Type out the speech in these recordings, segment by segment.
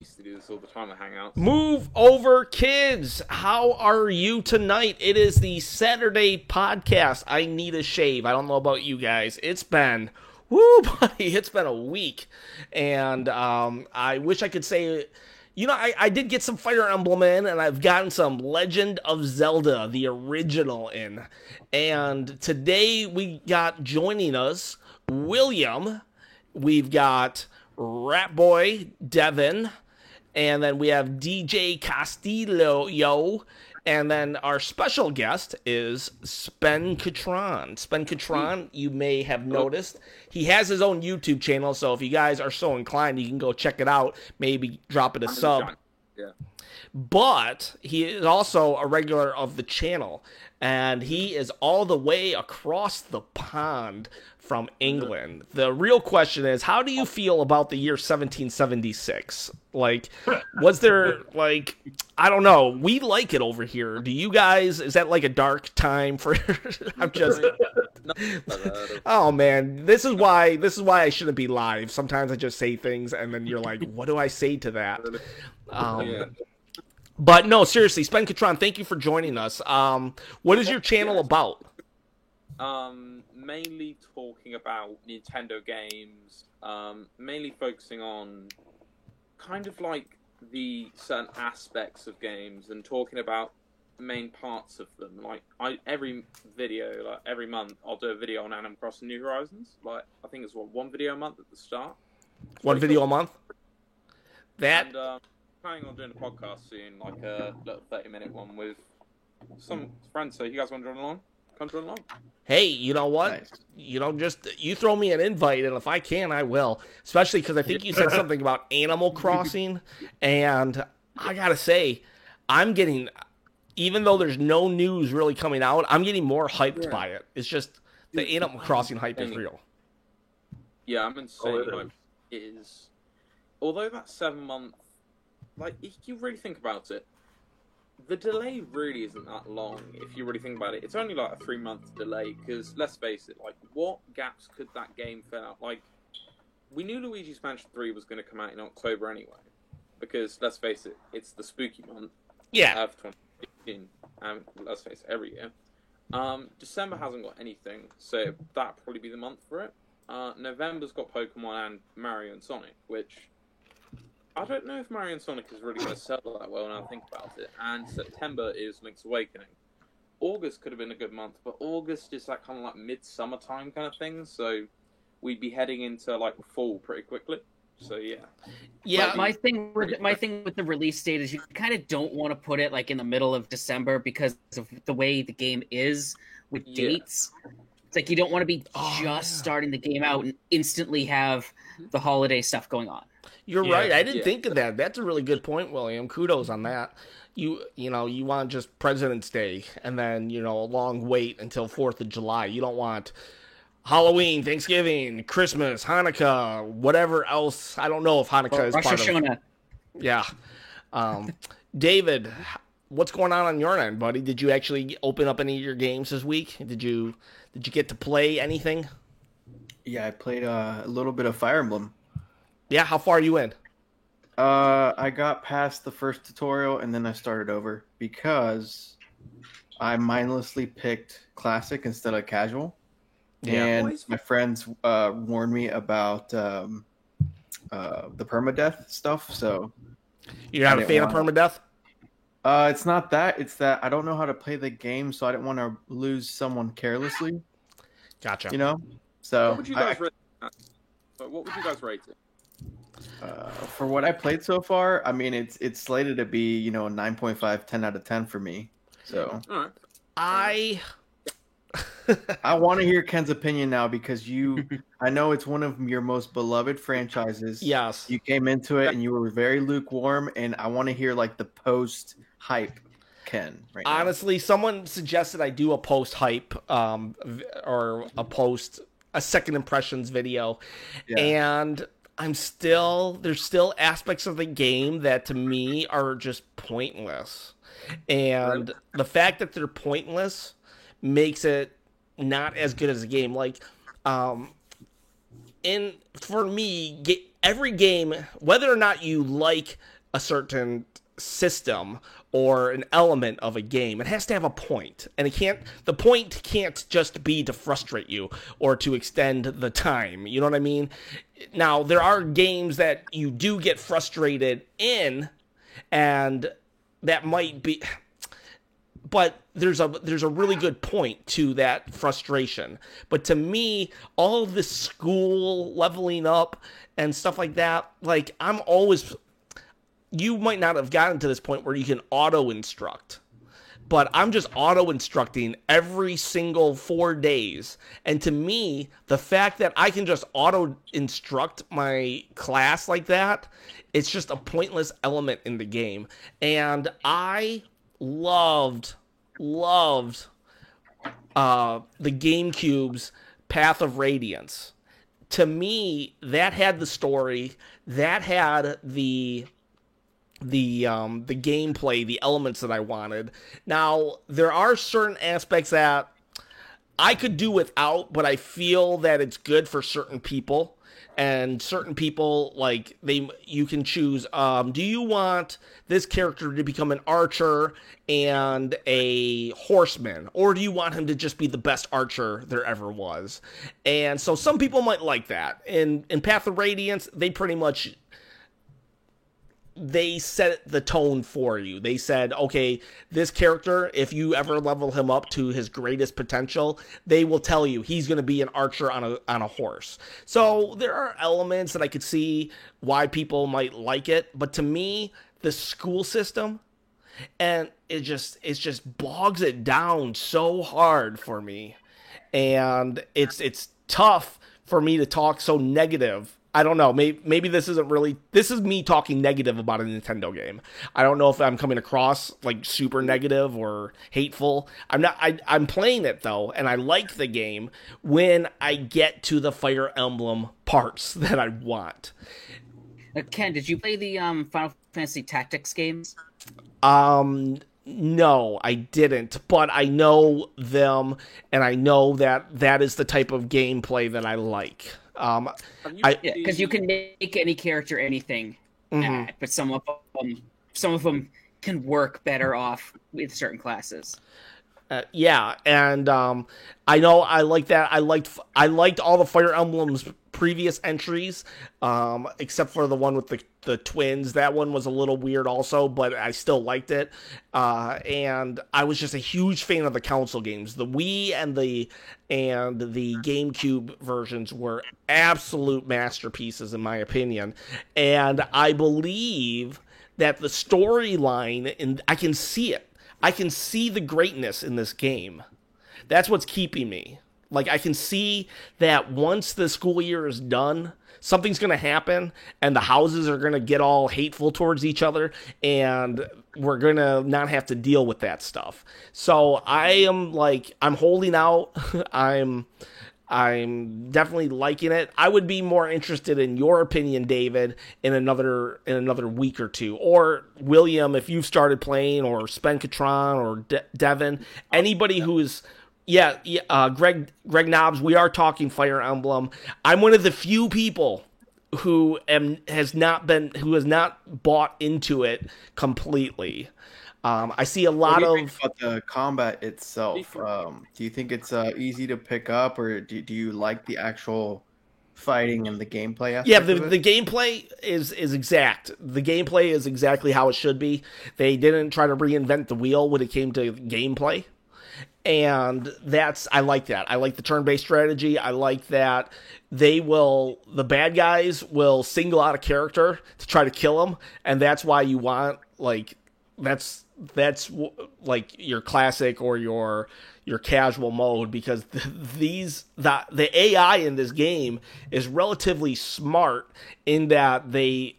used to do this all the time at Hangouts. Move over, kids. How are you tonight? It is the Saturday podcast. I need a shave. I don't know about you guys. It's been, buddy, it's been a week. And I wish I could say, I did get some Fire Emblem in, and I've gotten some Legend of Zelda, the original, in. And today we got joining us William. We've got Rat Boy Devin. And then we have DJ Castillo, and then our special guest is Spen Catron. Spen Catron, you may have noticed, he has his own YouTube channel, so if you guys are so inclined, you can go check it out, maybe drop it a sub. Yeah. But he is also a regular of the channel, and he is all the way across the pond from England. The real question is, how do you feel about the year 1776? Like, was there, like, I don't know, we like it over here. Do you guys, is that like a dark time for, I'm just, oh man, this is why I shouldn't be live. Sometimes I just say things and then you're like, what do I say to that? But no, seriously, Spen Catron, thank you for joining us. What is your channel about? Mainly talking about Nintendo games, mainly focusing on kind of like the certain aspects of games and talking about main parts of them. Like every video, like every month, I'll do a video on Animal Crossing New Horizons. Like I think it's one video a month at the start. One video a month. That. And planning on doing a podcast soon, like a little 30-minute one with some friends. So you guys want to join along? Come join along. Hey, you know what? Nice. You throw me an invite, and if I can, I will. Especially because I think you said something about Animal Crossing, and I gotta say, I'm getting, even though there's no news really coming out, I'm getting more hyped by it. It's just the Animal Crossing hype is real. Yeah, I'm insane. It is. Although that 7-month, like, if you really think about it, the delay really isn't that long, if you really think about it. It's only like a 3-month delay, because, let's face it, like, what gaps could that game fill out? Like, we knew Luigi's Mansion 3 was going to come out in October anyway, because, let's face it, it's the spooky month of 2015, and let's face it, every year. December hasn't got anything, so that'll probably be the month for it. November's got Pokemon and Mario and Sonic, which I don't know if Mario and Sonic is really going to sell that well when I think about it. And September is Link's Awakening. August could have been a good month, but August is that kind of like mid-summer time kind of thing, so we'd be heading into like fall pretty quickly. So yeah. Yeah, my thing with the release date is you kind of don't want to put it like in the middle of December because of the way the game is with dates. It's like you don't want to be starting the game out and instantly have the holiday stuff going on. You're right. I didn't think of that. That's a really good point, William. Kudos on that. You want just President's Day and then, a long wait until 4th of July. You don't want Halloween, Thanksgiving, Christmas, Hanukkah, whatever else. I don't know if Hanukkah is Rosh part Hashanah. of. Yeah. David, what's going on your end, buddy? Did you actually open up any of your games this week? Did you get to play anything? Yeah, I played a little bit of Fire Emblem. Yeah, how far are you in? I got past the first tutorial and then I started over because I mindlessly picked classic instead of casual. Yeah. And my friends warned me about the permadeath stuff. So you're not a fan of permadeath? It's not that. It's that I don't know how to play the game, so I didn't want to lose someone carelessly. Gotcha. So what would you guys rate it? For what I played so far, I mean, it's slated to be, 9.5, 10 out of 10 for me. So I want to hear Ken's opinion now because I know it's one of your most beloved franchises. Yes. You came into it and you were very lukewarm, and I want to hear like the post-hype Ken right now. Honestly, someone suggested I do a post-hype or a second impressions video. Yeah. And there's still aspects of the game that to me are just pointless. And the fact that they're pointless makes it not as good as a game. Like, for me, every game, whether or not you like a certain system or an element of a game, it has to have a point. And the point can't just be to frustrate you or to extend the time. You know what I mean? Now, there are games that you do get frustrated in, and that might be, but there's a really good point to that frustration. But to me, all of this school leveling up and stuff like that, like, you might not have gotten to this point where you can auto-instruct, but I'm just auto-instructing every single 4 days. And to me, the fact that I can just auto-instruct my class like that, it's just a pointless element in the game. And I loved the GameCube's Path of Radiance. To me, that had the story, that had the gameplay, the elements that I wanted. Now, there are certain aspects that I could do without, but I feel that it's good for certain people. And certain people, like, you can choose, do you want this character to become an archer and a horseman? Or do you want him to just be the best archer there ever was? And so some people might like that. In Path of Radiance, they set the tone for you. They said, okay, this character, if you ever level him up to his greatest potential, they will tell you he's going to be an archer on a horse. So there are elements that I could see why people might like it, but to me, the school system, and it just bogs it down so hard for me, and it's tough for me to talk so negative. I don't know. Maybe this is me talking negative about a Nintendo game. I don't know if I'm coming across like super negative or hateful. I'm not. I'm playing it though, and I like the game when I get to the Fire Emblem parts that I want. Ken, did you play the Final Fantasy Tactics games? No, I didn't, but I know them, and I know that is the type of gameplay that I like. Because you can make any character anything, but some of them can work better off with certain classes. And I know I like that. I liked all the Fire Emblem's previous entries, except for the one with the twins. That one was a little weird also, but I still liked it. And I was just a huge fan of the console games. The Wii and the GameCube versions were absolute masterpieces in my opinion. And I believe that the storyline, and I can see it. I can see the greatness in this game. That's what's keeping me. Like, I can see that once the school year is done, something's going to happen, and the houses are going to get all hateful towards each other, and we're going to not have to deal with that stuff. So I'm holding out. I'm definitely liking it. I would be more interested in your opinion, David, in another week or two. Or William, if you've started playing, or Spenkatron, or Devin, anybody who's Greg Knobs, we are talking Fire Emblem. I'm one of the few people who has not bought into it completely. I see a lot of about the combat itself. Do you think it's easy to pick up, or do you like the actual fighting and the gameplay aspect? Yeah, the gameplay is exact. The gameplay is exactly how it should be. They didn't try to reinvent the wheel when it came to gameplay. And I like that. I like the turn-based strategy. I like that the bad guys will single out a character to try to kill him, and that's why you want, like, that's like your classic or your casual mode, because the AI in this game is relatively smart in that they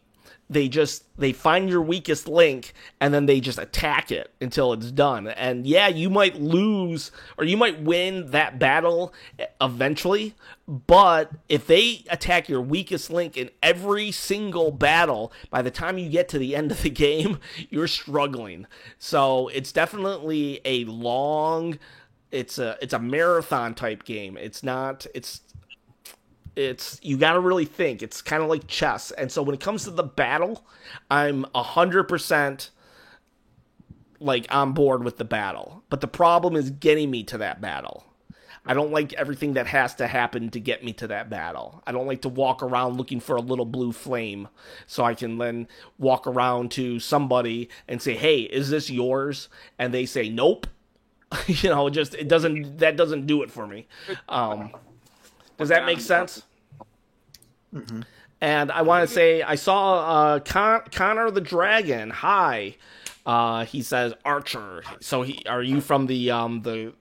find your weakest link and then they just attack it until it's done. And yeah, you might lose or you might win that battle eventually, but if they attack your weakest link in every single battle, by the time you get to the end of the game, you're struggling. So it's definitely it's a marathon type game. you got to really think. It's kind of like chess. And so when it comes to the battle, I'm 100% like on board with the battle. But the problem is getting me to that battle. I don't like everything that has to happen to get me to that battle. I don't like to walk around looking for a little blue flame so I can then walk around to somebody and say, "Hey, is this yours?" And they say, "Nope." That doesn't do it for me. Does that make sense? Mm-hmm. And I want to say I saw Connor the Dragon. Hi. He says Archer. So are you from the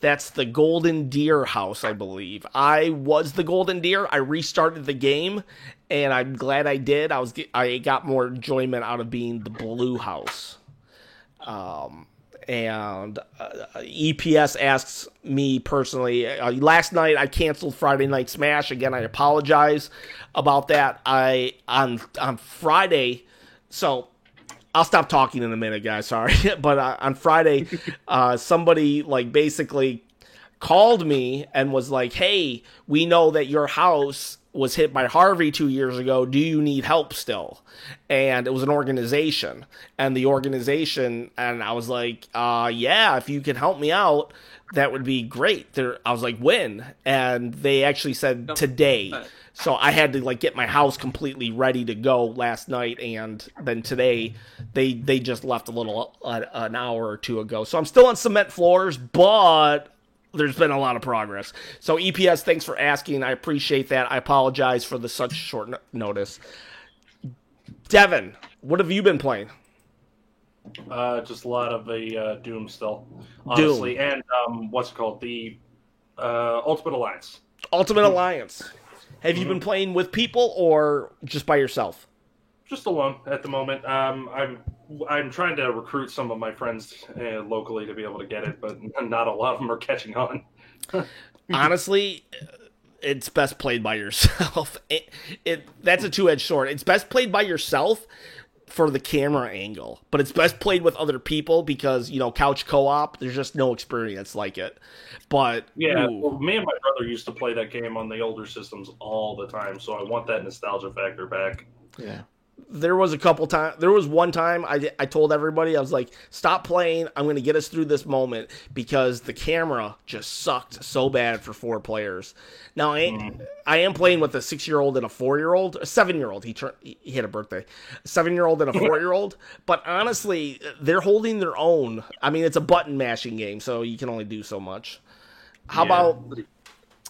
that's the Golden Deer house, I believe. I was the Golden Deer. I restarted the game, and I'm glad I did. I got more enjoyment out of being the Blue house. And EPS asks me personally, last night I canceled Friday Night Smash. Again, I apologize about that. On Friday, so I'll stop talking in a minute, guys. Sorry. But on Friday, somebody basically called me and was like, "Hey, we know that your house was hit by Harvey 2 years ago. Do you need help still?" And it was an organization. And the organization, and I was like, yeah, if you can help me out, that would be great. I was like, when? And they actually said today. So I had to get my house completely ready to go last night, and then today they just left an hour or two ago. So I'm still on cement floors, but there's been a lot of progress. So EPS, thanks for asking. I appreciate that. I apologize for such short notice. Devin, what have you been playing? Just a lot of the Doom still, honestly, Doom. And what's it called? The Ultimate Alliance. Ultimate Alliance. Have you been playing with people or just by yourself? Just alone at the moment. I'm trying to recruit some of my friends locally to be able to get it, but not a lot of them are catching on. Honestly, it's best played by yourself. That's a two-edged sword. It's best played by yourself for the camera angle, but it's best played with other people because, couch co-op, there's just no experience like it. But yeah, well, me and my brother used to play that game on the older systems all the time, so I want that nostalgia factor back. Yeah. There was one time I told everybody, I was like, stop playing. I'm going to get us through this moment because the camera just sucked so bad for 4 players. Now, I am playing with a 6-year-old and a 4-year-old, a 7-year-old. He had a birthday. A 7-year-old and a 4-year-old. But honestly, they're holding their own. I mean, it's a button mashing game, so you can only do so much. How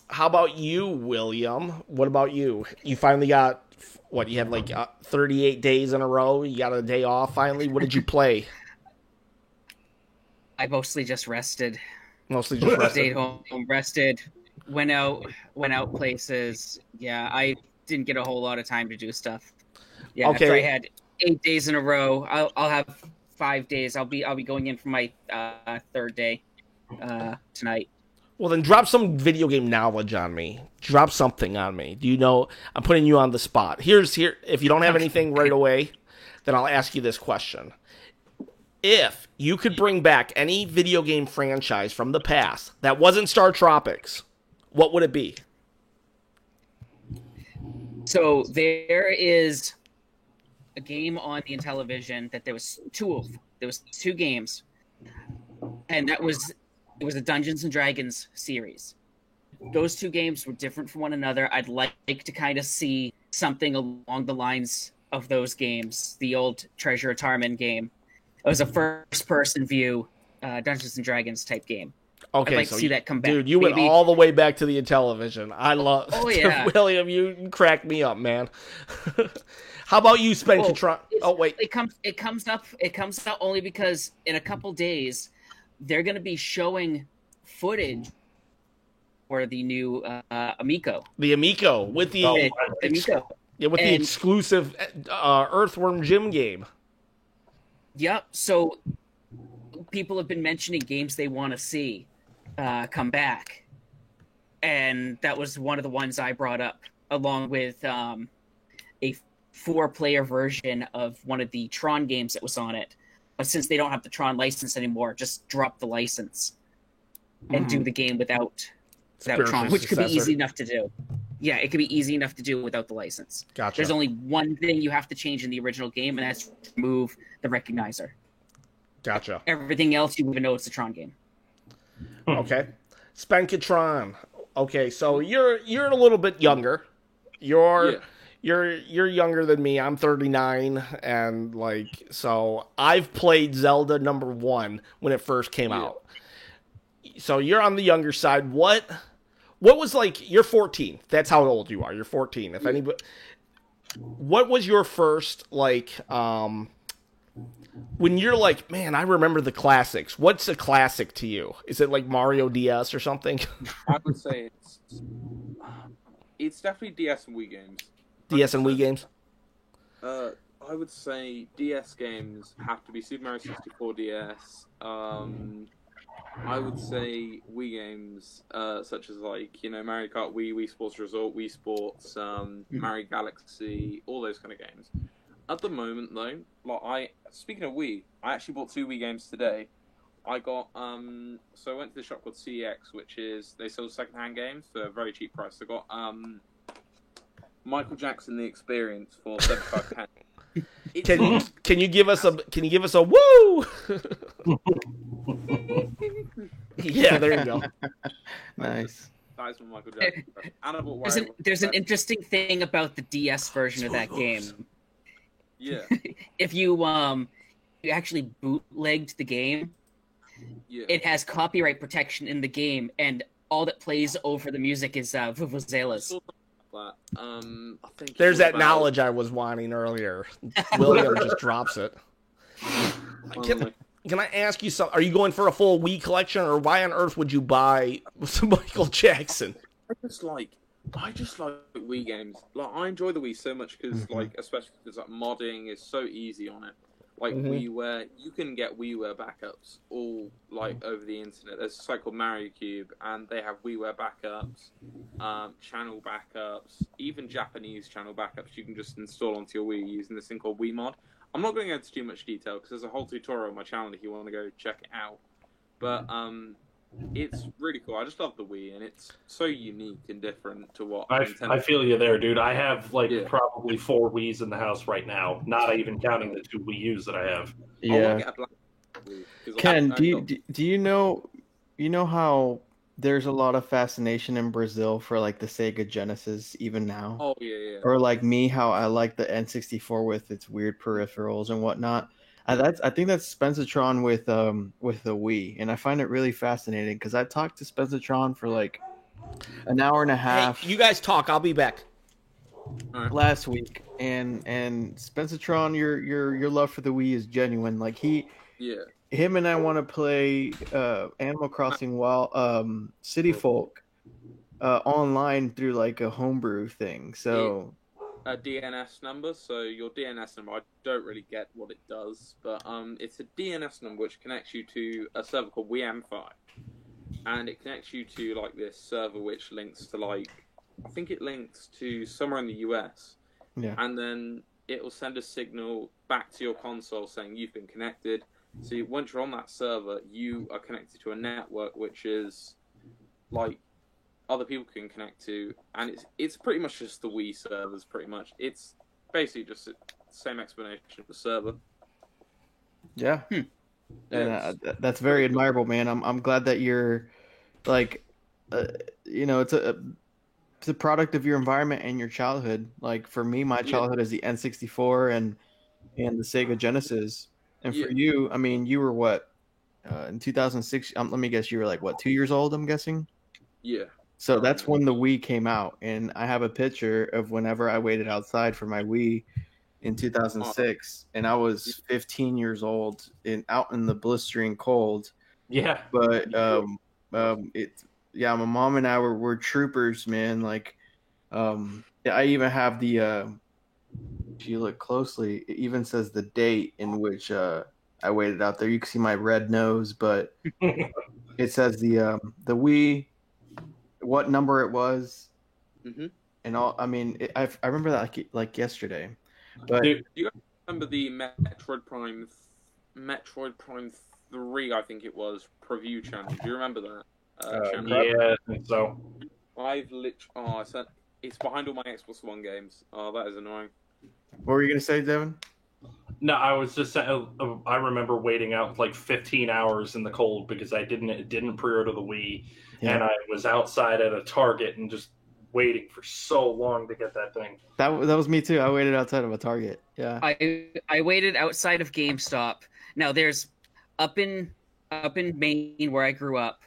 about you, William? What about you? You finally got... What, you had 38 days in a row? You got a day off finally? What did you play? I mostly just rested. Stayed home, rested, went out places. Yeah, I didn't get a whole lot of time to do stuff. Yeah, okay. After I had 8 days in a row, I'll have 5 days. I'll be going in for my 3rd day tonight. Well, then drop some video game knowledge on me. Drop something on me. Do you know? I'm putting you on the spot. Here. If you don't have anything right away, then I'll ask you this question. If you could bring back any video game franchise from the past that wasn't Star Tropics, what would it be? So there is a game on the Intellivision that there was 2 of. There was 2 games, and it was a Dungeons and Dragons series. Those 2 games were different from one another. I'd like to kind of see something along the lines of those games. The old Treasure of Tarman game. It was a first-person view Dungeons and Dragons type game. Okay, I'd like to see that come back. Dude, you went all the way back to the Intellivision. I love. Oh yeah, William, you cracked me up, man. How about you, Spencer? Oh wait, it comes up only because in a couple days they're going to be showing footage for the new Amico. The Amico with the Amico. Yeah, with the exclusive Earthworm Jim game. Yep. So people have been mentioning games they want to see come back, and that was one of the ones I brought up, along with a 4-player version of one of the Tron games that was on it. But since they don't have the Tron license anymore, just drop the license and do the game without Tron, which could be easy enough to do. yeah, it can be easy enough to do without the license. Gotcha. There's only one thing you have to change in the original game, and that's to remove the recognizer. Gotcha. Everything else, you even know it's a Tron game. Okay. Spankatron. Okay, so you're a little bit younger. You're younger than me. I'm 39, and like, so I've played Zelda number 1 when it first came out. So you're on the younger side. What was like? You're 14. That's how old you are. You're 14. If anybody, what was your first like? When you're like, man, I remember the classics. What's a classic to you? Is it like Mario DS or something? I would say it's definitely DS and Wii games. DS and Wii games? I would say DS games have to be Super Mario 64 DS. I would say Wii games, such as like, Mario Kart Wii, Wii Sports Resort, Wii Sports, Mario Galaxy, all those kind of games. At the moment, though, speaking of Wii, I actually bought 2 Wii games today. I got, so I went to the shop called CEX, which is, they sell secondhand games for a very cheap price. I got, Michael Jackson The Experience for £75. Can you give us a woo? Yeah, there you go. Nice. That is from Michael Jackson. There's an interesting thing about the DS version of that game. Yeah. If you actually bootlegged the game, it has copyright protection in the game, and all that plays over the music is vuvuzelas. There's that knowledge I was wanting earlier. William just drops it. Can I ask you something? Are you going for a full Wii collection, or why on earth would you buy Michael Jackson? I just like Wii games. Like, I enjoy the Wii so much because, like, especially because like modding is so easy on it. Like WiiWare, you can get WiiWare backups all like over the internet. There's a site called Mario Cube, and they have WiiWare backups, channel backups, even Japanese channel backups. You can just install onto your Wii using this thing called WiiMod. I'm not going to go into too much detail because there's a whole tutorial on my channel if you want to go check it out. But it's really cool. I just love the Wii, and it's so unique and different to what I feel you there, dude. I have probably 4 Wiis in the house right now, not even counting the 2 Wii U's that I have. Yeah. Ken, do you know how there's a lot of fascination in Brazil for like the Sega Genesis even now? Oh yeah. Or like me, how I like the N64 with its weird peripherals and whatnot. I think that's Spensatron with the Wii, and I find it really fascinating because I talked to Spensatron for like an hour and a half. Hey, you guys talk. I'll be back. Last week, and Spensatron, your love for the Wii is genuine. Like him and I want to play Animal Crossing City Folk online through like a homebrew thing. So. A DNS number, so your DNS number, I don't really get what it does, but it's a DNS number which connects you to a server called WeAmFi, and it connects you to like this server which links to I think it links to somewhere in the US, and then it will send a signal back to your console saying you've been connected. So once you're on that server, you are connected to a network which is like other people can connect to, and it's pretty much just the Wii servers. Pretty much, it's basically just the same explanation of the server. Yeah, and that's very admirable, man. I'm glad that you're like, it's a product of your environment and your childhood. Like for me, my childhood is the N64 and the Sega Genesis, and for you, I mean, you were what in 2006? Let me guess, you were like what, 2 years old? I'm guessing. Yeah. So that's when the Wii came out, and I have a picture of whenever I waited outside for my Wii in 2006, and I was 15 years old out in the blistering cold. Yeah. But my mom and I were troopers, man. Like, I even have the. If you look closely, it even says the date in which I waited out there. You can see my red nose, but it says the Wii. What number it was, and all. I mean, I remember that like yesterday. But do you remember the Metroid Prime 3? I think it was preview channel. Do you remember that? Channel? Yeah, I think so. I It's behind all my Xbox One games. Oh, that is annoying. What were you gonna say, Devin? No, I was just saying. I remember waiting out like 15 hours in the cold because I didn't pre-order the Wii, and I was outside at a Target and just waiting for so long to get that thing. That was me too. I waited outside of a Target. Yeah. I waited outside of GameStop. Now there's up in Maine where I grew up,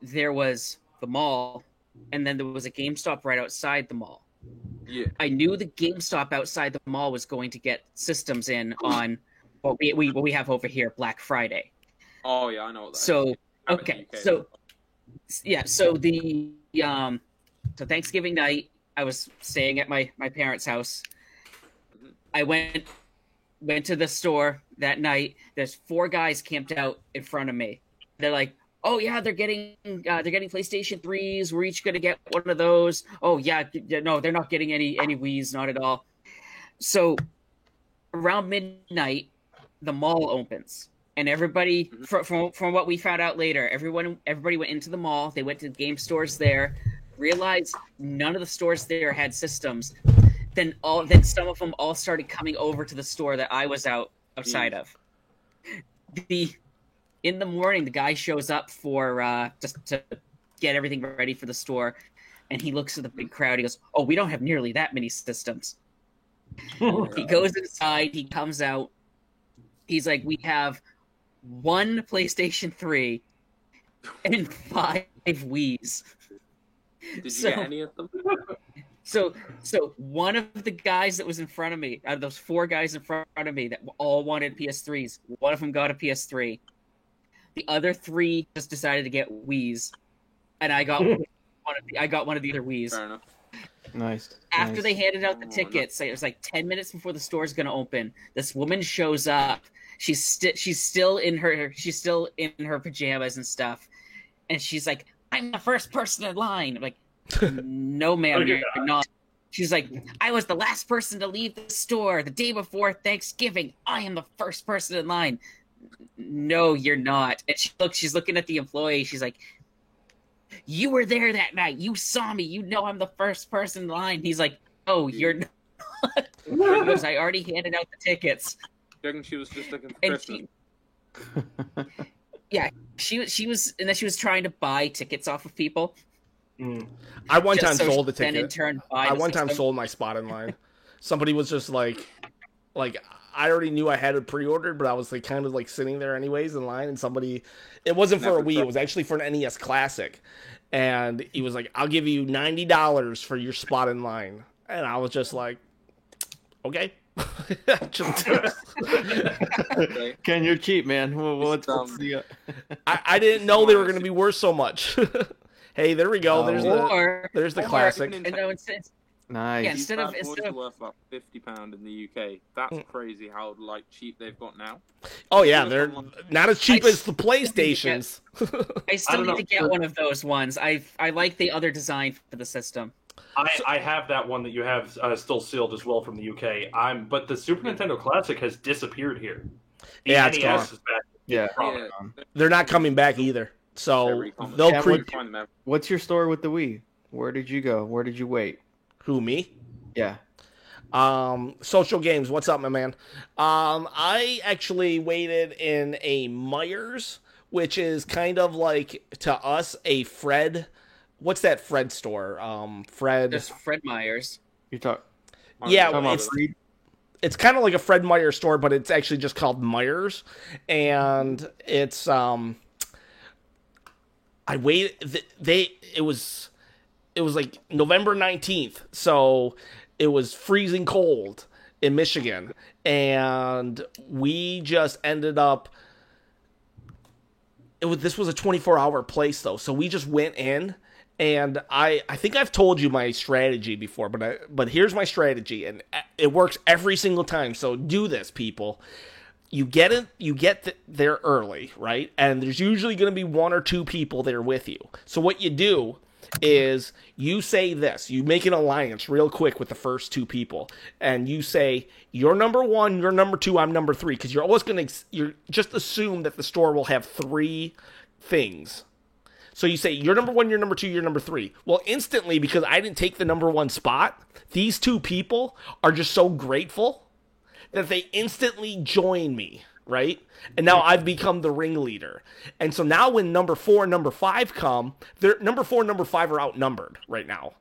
there was the mall, and then there was a GameStop right outside the mall. Yeah. I knew the GameStop outside the mall was going to get systems in on what we have over here, Black Friday. Oh yeah, I know what that So is. okay, so yeah, so the so Thanksgiving night, I was staying at my parents' house. I went to the store that night. There's 4 guys camped out in front of me. They're like, "Oh yeah, they're getting PlayStation 3s. We're each gonna get one of those." Oh yeah, no, they're not getting any Wiis, not at all. So around midnight, the mall opens, and everybody from what we found out later, everybody went into the mall. They went to game stores there, realized none of the stores there had systems. Then some of them all started coming over to the store that I was outside of. In the morning, the guy shows up for just to get everything ready for the store, and he looks at the big crowd. He goes, "Oh, we don't have nearly that many systems." He goes inside. He comes out. He's like, "We have 1 PlayStation 3 and 5 Wiis." Did you get any of them? So one of the guys that was in front of me, out of those 4 guys in front of me that all wanted PS3s, one of them got a PS3. The other 3 just decided to get Wiis, and I got one of the other Wiis. Fair enough. Nice. After they handed out the tickets, it was like 10 minutes before the store's going to open. This woman shows up. She's still in her pajamas and stuff, and she's like, "I'm the first person in line." I'm like, "No, ma'am, you're not." She's like, "I was the last person to leave the store the day before Thanksgiving. I am the first person in line." "No, you're not." And she's looking at the employee. She's like, "You were there that night. You saw me. You know I'm the first person in line." He's like, "Oh, you're not." Because I already handed out the tickets. Do you reckon she was just looking for And Christmas? Yeah, she was, and then she was trying to buy tickets off of people. I one Just time so sold the she then ticket. in turn buy I the one time system. sold my spot in line. Somebody was just like I already knew I had it pre-ordered, but I was like kind of like sitting there anyways in line, and somebody, it wasn't for a Wii, it was actually for an NES Classic, and he was like, "I'll give you $90 for your spot in line," and I was just like, "Okay." Ken, you're cheap, man. What's the? I didn't know they were going to be worth so much. Hey, there we go. There's the classic. Nice. Yeah, Instead of instead of worth about £50 in the UK. That's crazy how like cheap they've got now. Oh yeah, they're not as cheap as the PlayStations. I still need to get one of those ones. I like the other design for the system. I have that one that you have still sealed as well from the UK. But the Super Nintendo Classic has disappeared here. The Yeah, NES it's gone. is back. Yeah. They're not coming back either. So Common. they'll Yeah, creep. What's your store with the Wii? Where did you go? Where did you wait? Who, me? Yeah. Social games. What's up, my man? I actually waited in a Myers, which is kind of like to us a Fred. What's that Fred store? Fred. There's Fred Meyers. You talk. Yeah, it's kind of like a Fred Meyer store, but it's actually just called Myers, and it's I waited. It was like November 19th, so it was freezing cold in Michigan, and we just ended up. This was a 24-hour place though, so we just went in. And I think I've told you my strategy before, but here's my strategy, and it works every single time. So do this, people. You get there early, right? And there's usually going to be 1 or 2 people there with you. So what you do is you say this. You make an alliance real quick with the first 2 people, and you say, "You're number 1, you're number 2, I'm number 3," because you're just assume that the store will have 3 things. So you say, you're number 1, you're number 2, you're number 3. Well, instantly, because I didn't take the number 1 spot, these 2 people are just so grateful that they instantly join me, right? And now I've become the ringleader. And so now when number 4 and number 5 come, number 4 and number 5 are outnumbered right now.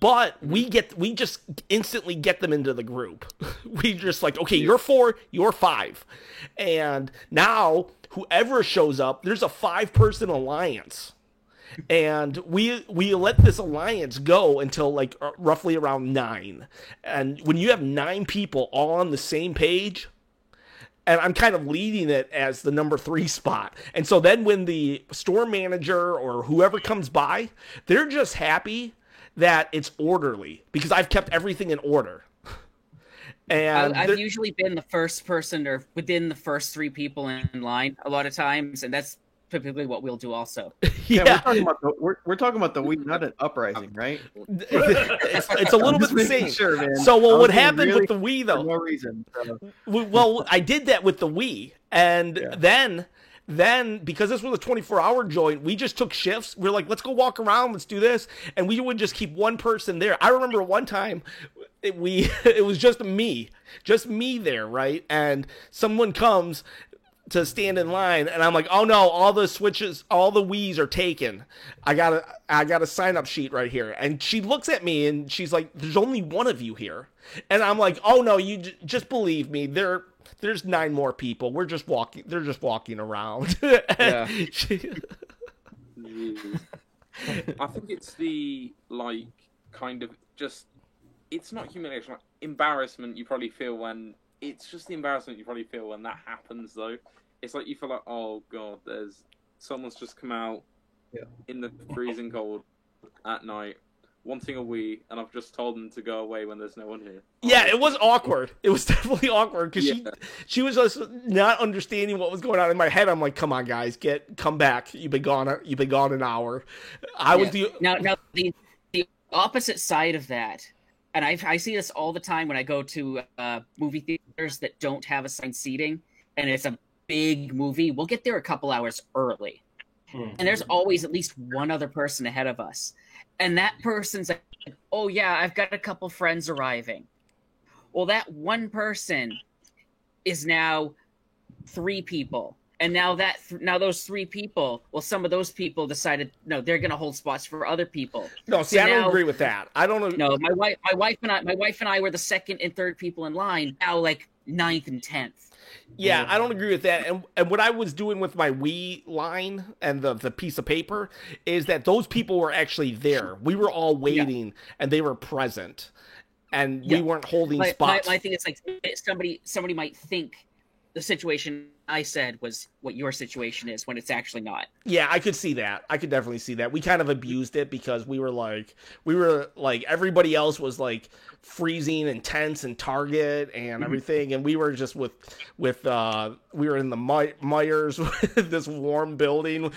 But we just instantly get them into the group. We just like, okay, you're 4, you're 5. And now whoever shows up, there's a 5-person alliance. And we let this alliance go until like roughly around 9. And when you have 9 people all on the same page, and I'm kind of leading it as the number 3 spot. And so then when the store manager or whoever comes by, they're just happy that it's orderly because I've kept everything in order. And I've usually been the first person or within the first 3 people in line a lot of times, and that's typically what we'll do also. Yeah, we're talking about the Wii, not an Uprising, right? It's a little bit the same. Sure, man. So what happened really with the Wii though? For no reason. So. Well, I did that with the Wii, and then because this was a 24-hour joint, we just took shifts. We're like, let's go walk around, let's do this, and we would just keep one person there. I remember one time it was just me there, right? And someone comes to stand in line, and I'm like, oh no, all the switches, all the Wiis are taken. I got a sign up sheet right here. And she looks at me and she's like, there's only one of you here. And I'm like, oh no, you just believe me. There's 9 more people. They're just walking around. Yeah. I think it's the like kind of just, it's not humiliation, like embarrassment you probably feel when, it's just the embarrassment you probably feel when that happens though. It's like you feel like, oh god, someone's just come out in the freezing cold at night wanting a Wii, and I've just told them to go away when there's no one here. Yeah, it was awkward. It was definitely awkward because she was just not understanding what was going on. In my head, I'm like, come on guys, come back. You've been gone an hour. Now the opposite side of that, and I see this all the time when I go to movie theaters that don't have assigned seating, and it's a big movie. We'll get there a couple hours early, and there's always at least one other person ahead of us. And that person's like, oh yeah, I've got a couple friends arriving. Well, that one person is now 3 people. And now those 3 people, well, some of those people decided, no, they're going to hold spots for other people. No, see, I don't agree with that. I don't know. No, my wife and I were the 2nd and 3rd people in line. Now, like 9th and 10th. Yeah, I don't agree with that. And what I was doing with my Wii line and the piece of paper is that those people were actually there. We were all waiting, and they were present, and we weren't holding spots. My thing is like somebody might think the situation I said was what your situation is when it's actually not. Yeah, I could see that. I could definitely see that. We kind of abused it because we were like everybody else was like freezing and tense and Target and everything, and we were just with we were in the Myers, this warm building.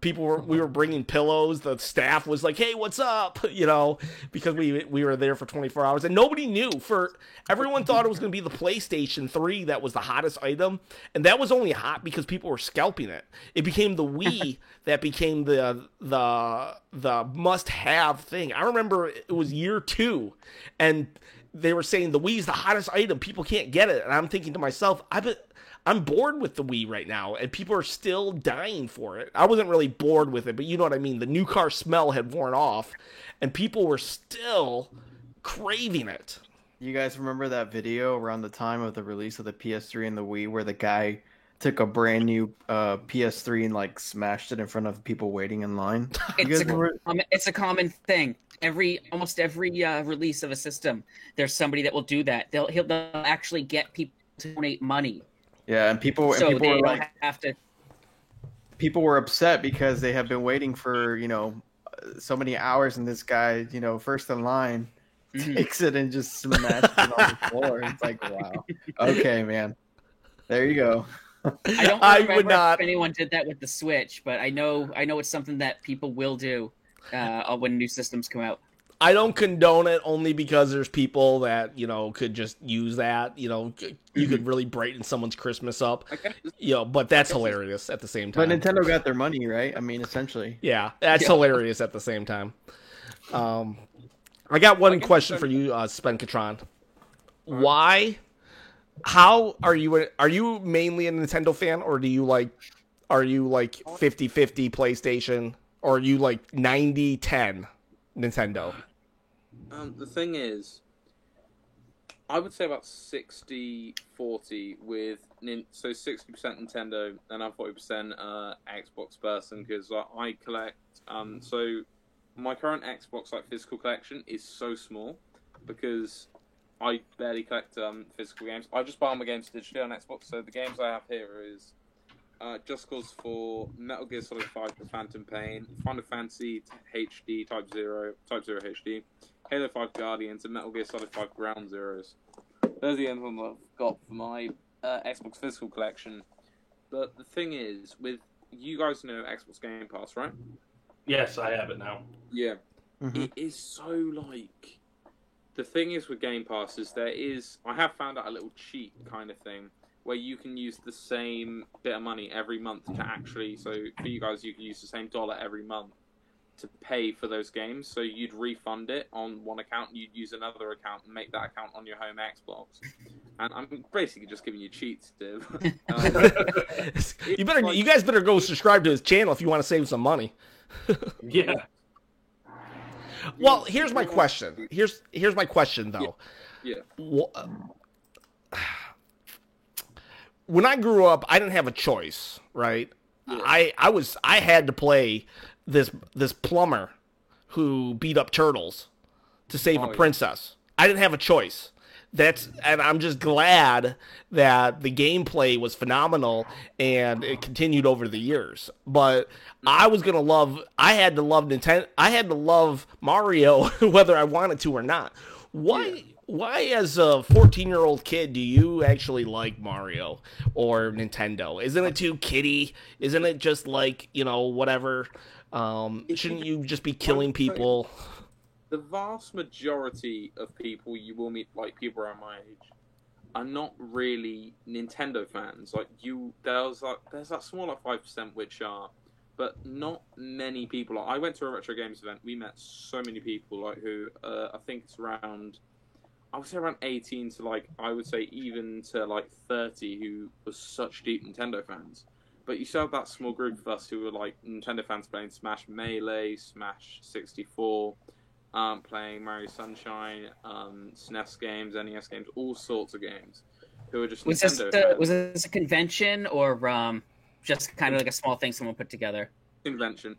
We were bringing pillows. The staff was like, "Hey, what's up?" Because we were there for 24 hours, and nobody knew. Everyone thought it was going to be the PlayStation 3 that was the hottest item, and that was only hot because people were scalping it. It became the Wii that became the must-have thing. I remember it was year 2, and they were saying the Wii's the hottest item. People can't get it, and I'm thinking to myself, I'm bored with the Wii right now, and people are still dying for it. I wasn't really bored with it, but you know what I mean. The new car smell had worn off, and people were still craving it. You guys remember that video around the time of the release of the PS3 and the Wii where the guy took a brand new PS3 and like smashed it in front of people waiting in line? It's a common thing. Almost every release of a system, there's somebody that will do that. They'll actually get people to donate money. Yeah, and people were like, people were upset because they have been waiting for so many hours, and this guy, first in line, takes it and just smashes it on the floor. It's like, wow, okay, man, there you go. I don't remember if anyone did that with the Switch, but I know it's something that people will do when new systems come out. I don't condone it only because there's people that, you know, could just use that. You know, you could really brighten someone's Christmas up. You know, but that's hilarious at the same time. But Nintendo got their money, right? I mean, essentially. Yeah, that's hilarious at the same time. I got one question for you, Spenkatron. Why? How are you? Are you mainly a Nintendo fan, or do you like? Are you like 50-50 PlayStation, or are you like 90-10 Nintendo? The thing is, I would say about 60-40 with so 60% Nintendo and I'm 40% Xbox person because I collect. So my current Xbox like physical collection is so small because I barely collect physical games. I just buy all my games digitally on Xbox. So the games I have here is Just Cause 4, Metal Gear Solid 5: The Phantom Pain, Final Fantasy HD Type 0 HD, Halo 5 Guardians, and Metal Gear Solid 5 Ground Zeroes. Those are the only ones I've got for my Xbox physical collection. But the thing is, with you guys know Xbox Game Pass, right? Yes, I have it now. Yeah. It is so like... The thing is with Game Pass is I have found out a little cheat kind of thing where you can use the same bit of money every month to actually, so for you guys, you can use the same dollar every month to pay for those games. So you'd refund it on one account, and you'd use another account and make that account on your home Xbox. And I'm basically just giving you cheats, Div. You guys better go subscribe to his channel if you want to save some money. Yeah. Well, here's my question. Here's my question though. Yeah. When I grew up, I didn't have a choice, right? Yeah. I had to play this plumber who beat up turtles to save a princess. I didn't have a choice. And I'm just glad that the gameplay was phenomenal and it continued over the years. But I had to love Nintendo. I had to love Mario whether I wanted to or not. Why as a 14-year-old kid do you actually like Mario or Nintendo? Isn't it too kiddie? Isn't it just like, you know, whatever? Shouldn't you just be killing people? The vast majority of people you will meet, like people around my age, are not really Nintendo fans. Like there's that small like 5% which are, but not many people are. I went to a retro games event. We met so many people like who I think it's around. I would say around 18 to like I would say even to like 30 who were such deep Nintendo fans. But you still have that small group of us who were like Nintendo fans playing Smash Melee, Smash 64. Playing Mario Sunshine, SNES games, NES games, all sorts of games. Who are just was this a convention or just kind of like a small thing someone put together? Convention.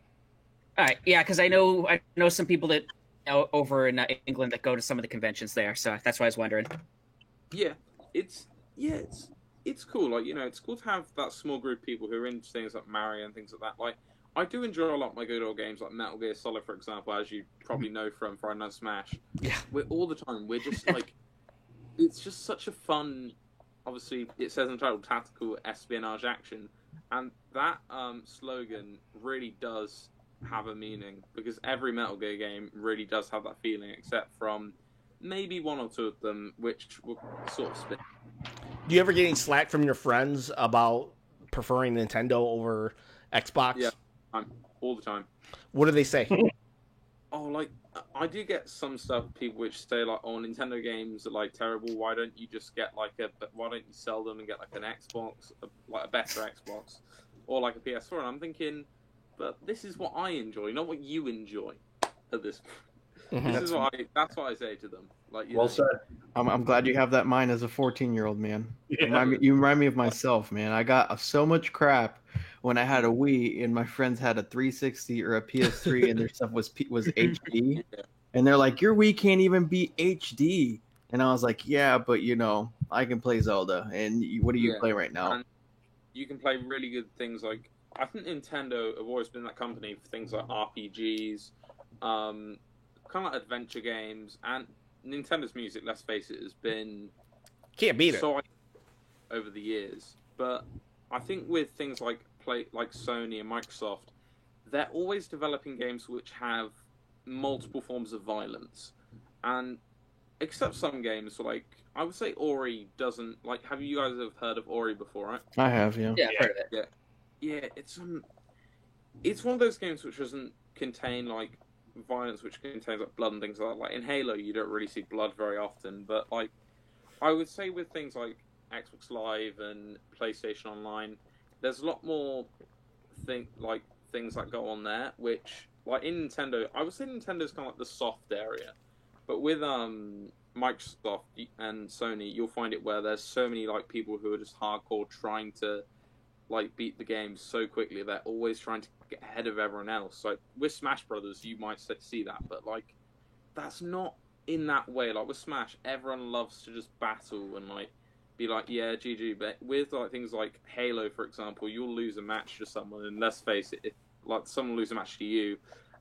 All right, yeah, because I know some people that over in England that go to some of the conventions there, so that's why I was wondering. Yeah, it's cool. Like it's cool to have that small group of people who are into things like Mario and things like that. Like. I do enjoy a lot of my good old games like Metal Gear Solid, for example, as you probably know from Friday Night Smash. Yeah. All the time, we're just like, it's just such a fun, obviously, it says in the title, tactical espionage action. And that slogan really does have a meaning, because every Metal Gear game really does have that feeling, except from maybe one or two of them, which will sort of spin. Do you ever get any slack from your friends about preferring Nintendo over Xbox? Yeah. All the time. What do they say? Like I do get some stuff people which say like, "Oh, Nintendo games are like terrible. Why don't you just get like why don't you sell them and get like an Xbox, like a better Xbox, or like a PS4?" And I'm thinking, but this is what I enjoy, not what you enjoy. At this, that's what I say to them. Like, well said. I'm glad you have that mind as a 14-year-old man. Yeah. You remind me of myself, man. I got so much crap when I had a Wii and my friends had a 360 or a PS3 and their stuff was HD. And they're like, your Wii can't even be HD. And I was like, yeah, but I can play Zelda. And what do you play right now? And you can play really good things like, I think Nintendo have always been that company for things like RPGs, kind of like adventure games, and Nintendo's music, let's face it, has been can't beat it over the years. But I think with things like Sony and Microsoft, they're always developing games which have multiple forms of violence, and except some games, like I would say Ori doesn't like. Have you guys have heard of Ori before? Right? I have, yeah. Yeah, I've heard of it. Yeah. It's one of those games which doesn't contain like violence, which contains like blood and things like that. Like in Halo, you don't really see blood very often, but like I would say with things like Xbox Live and PlayStation Online, there's a lot more things that go on there, which like in Nintendo, I would say Nintendo's kind of like the soft area, but with Microsoft and Sony, you'll find it where there's so many like people who are just hardcore trying to like beat the game so quickly. They're always trying to get ahead of everyone else. Like with Smash Brothers, you might see that, but like that's not in that way. Like with Smash, everyone loves to just battle and like be like, yeah, GG. But with like things like Halo, for example, you'll lose a match to someone, and let's face it, if like someone lose a match to you,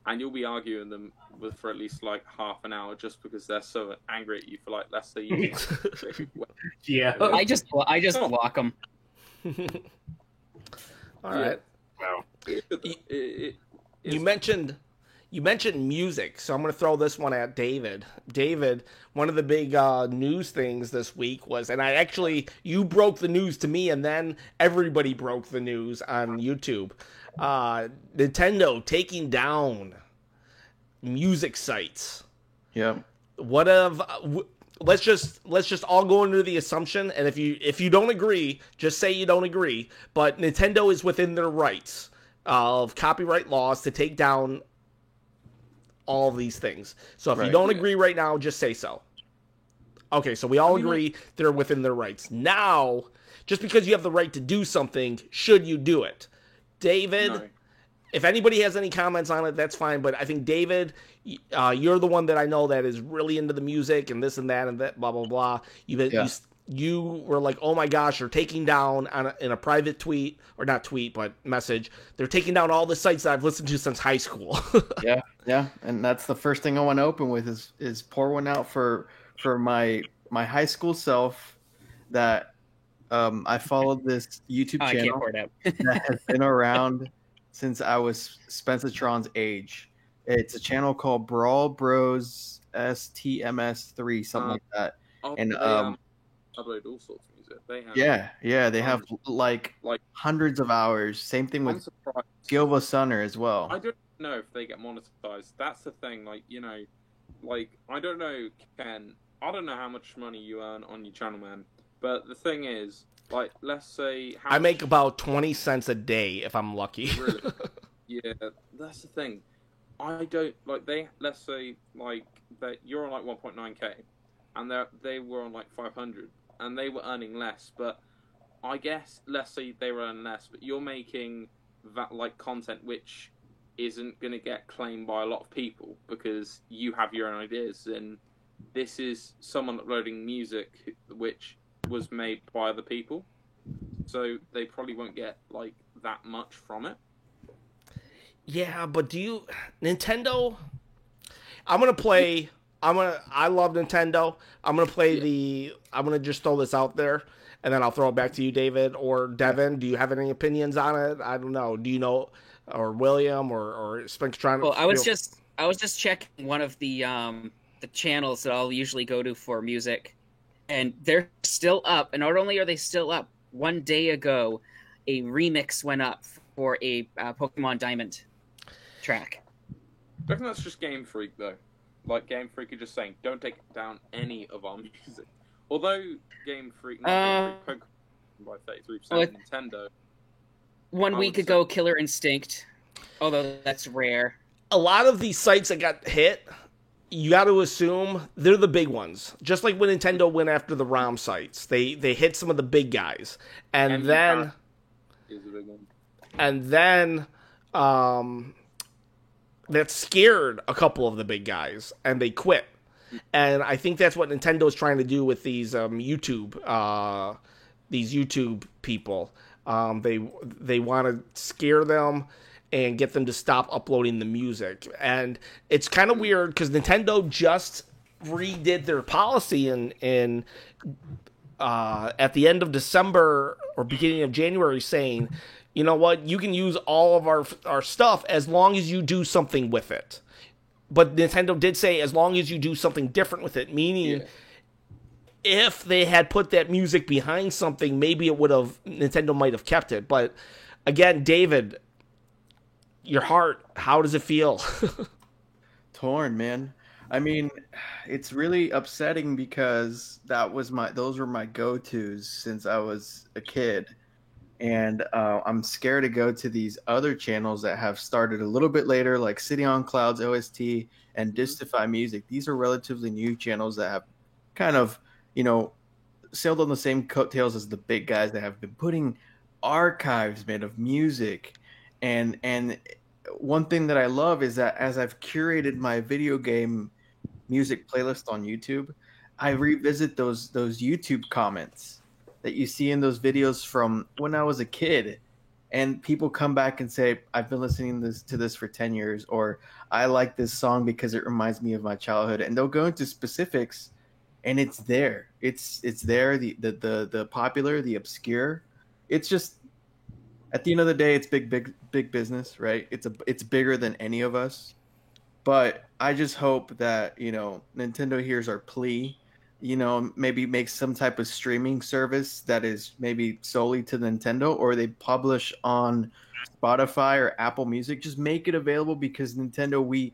and you'll be arguing them for at least like half an hour just because they're so angry at you for like, let's say you. Yeah, I just block them. All right. Wow. You mentioned music, so I'm going to throw this one at David. David, one of the big news things this week was, and you broke the news to me, and then everybody broke the news on YouTube. Nintendo taking down music sites. Yeah. Let's just all go under the assumption, and if you don't agree, just say you don't agree. But Nintendo is within their rights of copyright laws to take down all of these things. So if you don't agree right now, just say so. Okay, so we all agree they're within their rights. Now, just because you have the right to do something, should you do it? David, if anybody has any comments on it, that's fine. But I think, David, you're the one that I know that is really into the music and this and that, blah, blah, blah. You were like, oh my gosh, you're taking down in a private tweet, or not tweet, but message. They're taking down all the sites that I've listened to since high school. Yeah. And that's the first thing I want to open with is pour one out for my high school self that I followed this YouTube channel I can't pour it out. that has been around since I was Spencertron's age. It's a channel called Brawl Bros STMS3, something like that. And upload all sorts of music. They have they have like hundreds of hours. Same thing with Gilva Sunner as well. I don't know if they get monetized. That's the thing. Like, you know, like I don't know, Ken. I don't know how much money you earn on your channel, man. But the thing is, like, let's say I make about 20 cents a day if I'm lucky. Really? Yeah, that's the thing. I don't like let's say like that you're on like 1.9k, and they were on like 500, and they were earning less. But I guess let's say they were earning less, but you're making that like content which isn't going to get claimed by a lot of people because you have your own ideas, and this is someone uploading music which was made by other people, so they probably won't get like that much from it. Yeah, but Nintendo? I love Nintendo. I'm gonna just throw this out there, and then I'll throw it back to you, David or Devin. Do you have any opinions on it? I don't know. Do you know, or William or Spencer trying to? Well, I was just checking one of the channels that I'll usually go to for music, and they're still up. And not only are they still up, one day ago, a remix went up for a Pokemon Diamond track. I reckon that's just Game Freak, though. Like, Game Freak are just saying, don't take down any of our music. Although Game Freak, Pokemon by 33%, Nintendo. 1 week ago, Killer Instinct, although that's rare. A lot of these sites that got hit, you got to assume they're the big ones. Just like when Nintendo went after the ROM sites, they hit some of the big guys, and then is a big one. And then that scared a couple of the big guys, and they quit. And I think that's what Nintendo's trying to do with these YouTube people. They want to scare them and get them to stop uploading the music. And it's kind of weird because Nintendo just redid their policy in at the end of December or beginning of January, saying, you know what, you can use all of our stuff as long as you do something with it. but Nintendo did say as long as you do something different with it, meaning if they had put that music behind something, maybe Nintendo might have kept it. But again, David, your heart, how does it feel? Torn, man. I mean, it's really upsetting because those were my go-tos since I was a kid. And I'm scared to go to these other channels that have started a little bit later, like City on Clouds, OST, and Distify Music. These are relatively new channels that have kind of, sailed on the same coattails as the big guys that have been putting archives, man, of music. And one thing that I love is that as I've curated my video game music playlist on YouTube, I revisit those YouTube comments that you see in those videos from when I was a kid, and people come back and say, I've been listening to this for 10 years, or I like this song because it reminds me of my childhood, and they'll go into specifics, and it's there. It's there, the popular, the obscure. It's just, at the end of the day, it's big business, right? It's bigger than any of us. But I just hope that, Nintendo hears our plea, maybe make some type of streaming service that is maybe solely to Nintendo, or they publish on Spotify or Apple Music. Just make it available, because Nintendo,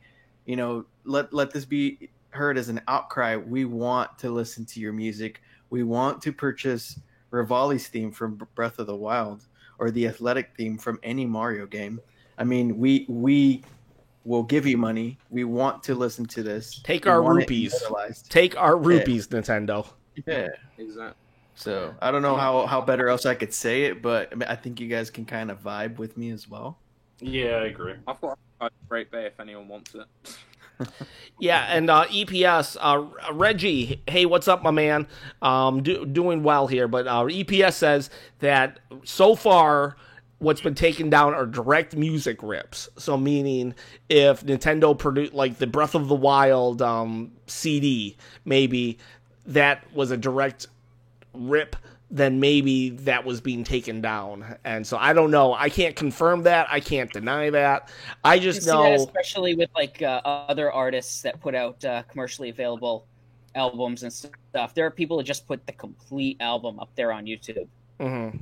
let this be heard as an outcry. We want to listen to your music. We want to purchase Rivali's theme from Breath of the Wild, or the Athletic theme from any Mario game. I mean, we will give you money. We want to listen to this. Take our rupees. Take our rupees, Nintendo. Yeah, exactly. So I don't know how better else I could say it, but I think you guys can kind of vibe with me as well. Yeah, I agree. I've got a great bay if anyone wants it. Yeah, and EPS, Reggie, hey, what's up, my man? Doing well here, but EPS says that so far what's been taken down are direct music rips. So meaning if Nintendo produced like the Breath of the Wild CD, maybe that was a direct rip, then maybe that was being taken down. And so I don't know. I can't confirm that. I can't deny that. I just know, that especially with like other artists that put out commercially available albums and stuff. There are people who just put the complete album up there on YouTube. Mm-hmm.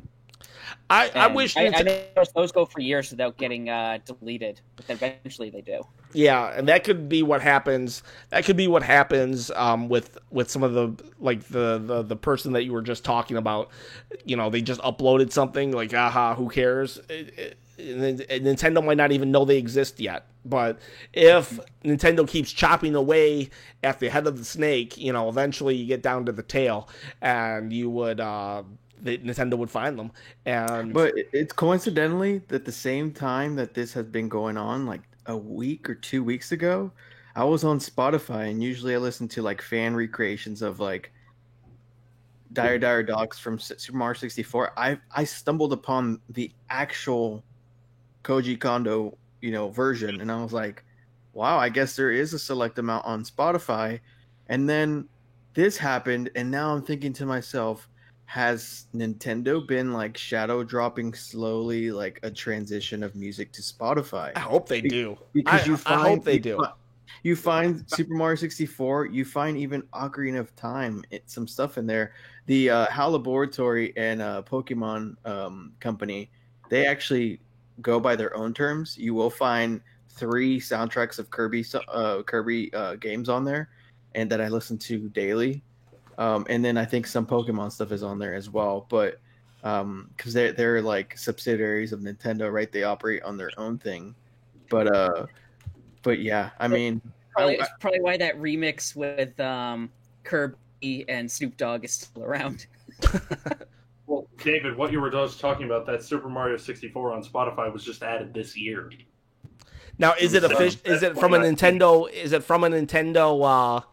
I wish I know those go for years without getting deleted, but then eventually they do. Yeah, and that could be what happens. That could be what happens with some of the person that you were just talking about. They just uploaded something like, who cares? Nintendo might not even know they exist yet. But if Nintendo keeps chopping away at the head of the snake, eventually you get down to the tail, and you would. Nintendo would find them. But it's coincidentally that the same time that this has been going on, like a week or 2 weeks ago, I was on Spotify, and usually I listen to like fan recreations of like Dire Dogs from Super Mario 64. I stumbled upon the actual Koji Kondo, version, and I was like, wow, I guess there is a select amount on Spotify. And then this happened, and now I'm thinking to myself, has Nintendo been like shadow dropping slowly, like a transition of music to Spotify? I hope they do. Because I hope they do. You find Super Mario 64, you find even Ocarina of Time, some stuff in there. The HAL Laboratory and Pokemon company, they actually go by their own terms. You will find 3 soundtracks of Kirby games on there, and that I listen to daily. And then I think some Pokemon stuff is on there as well, but because they're like subsidiaries of Nintendo, right? They operate on their own thing. But yeah, I mean, it's probably why that remix with Kirby and Snoop Dogg is still around. Well, David, what you were just talking about, that Super Mario 64 on Spotify was just added this year. Now, is it official? Is it from a Nintendo? Is it from a Nintendo?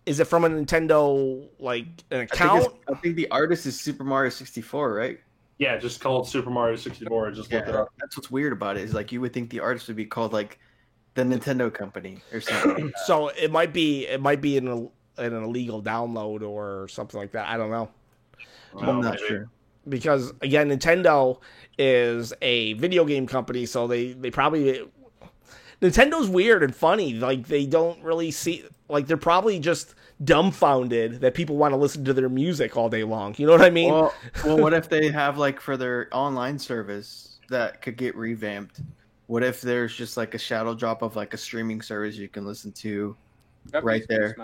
Is it from a Nintendo, like, an account? I think the artist is Super Mario 64, right? Yeah, just called Super Mario 64. I just looked it up. That's what's weird about it, is like you would think the artist would be called like the Nintendo company or something like that. So it might be an illegal download or something like that. I don't know. Well, I'm not sure. Because, again, Nintendo is a video game company, so they probably... Nintendo's weird and funny. Like, they don't really see, like, they're probably just dumbfounded that people want to listen to their music all day long. You know what I mean? Well, what if they have, like, for their online service that could get revamped? What if there's just, like, a shadow drop of, like, a streaming service you can listen to right there?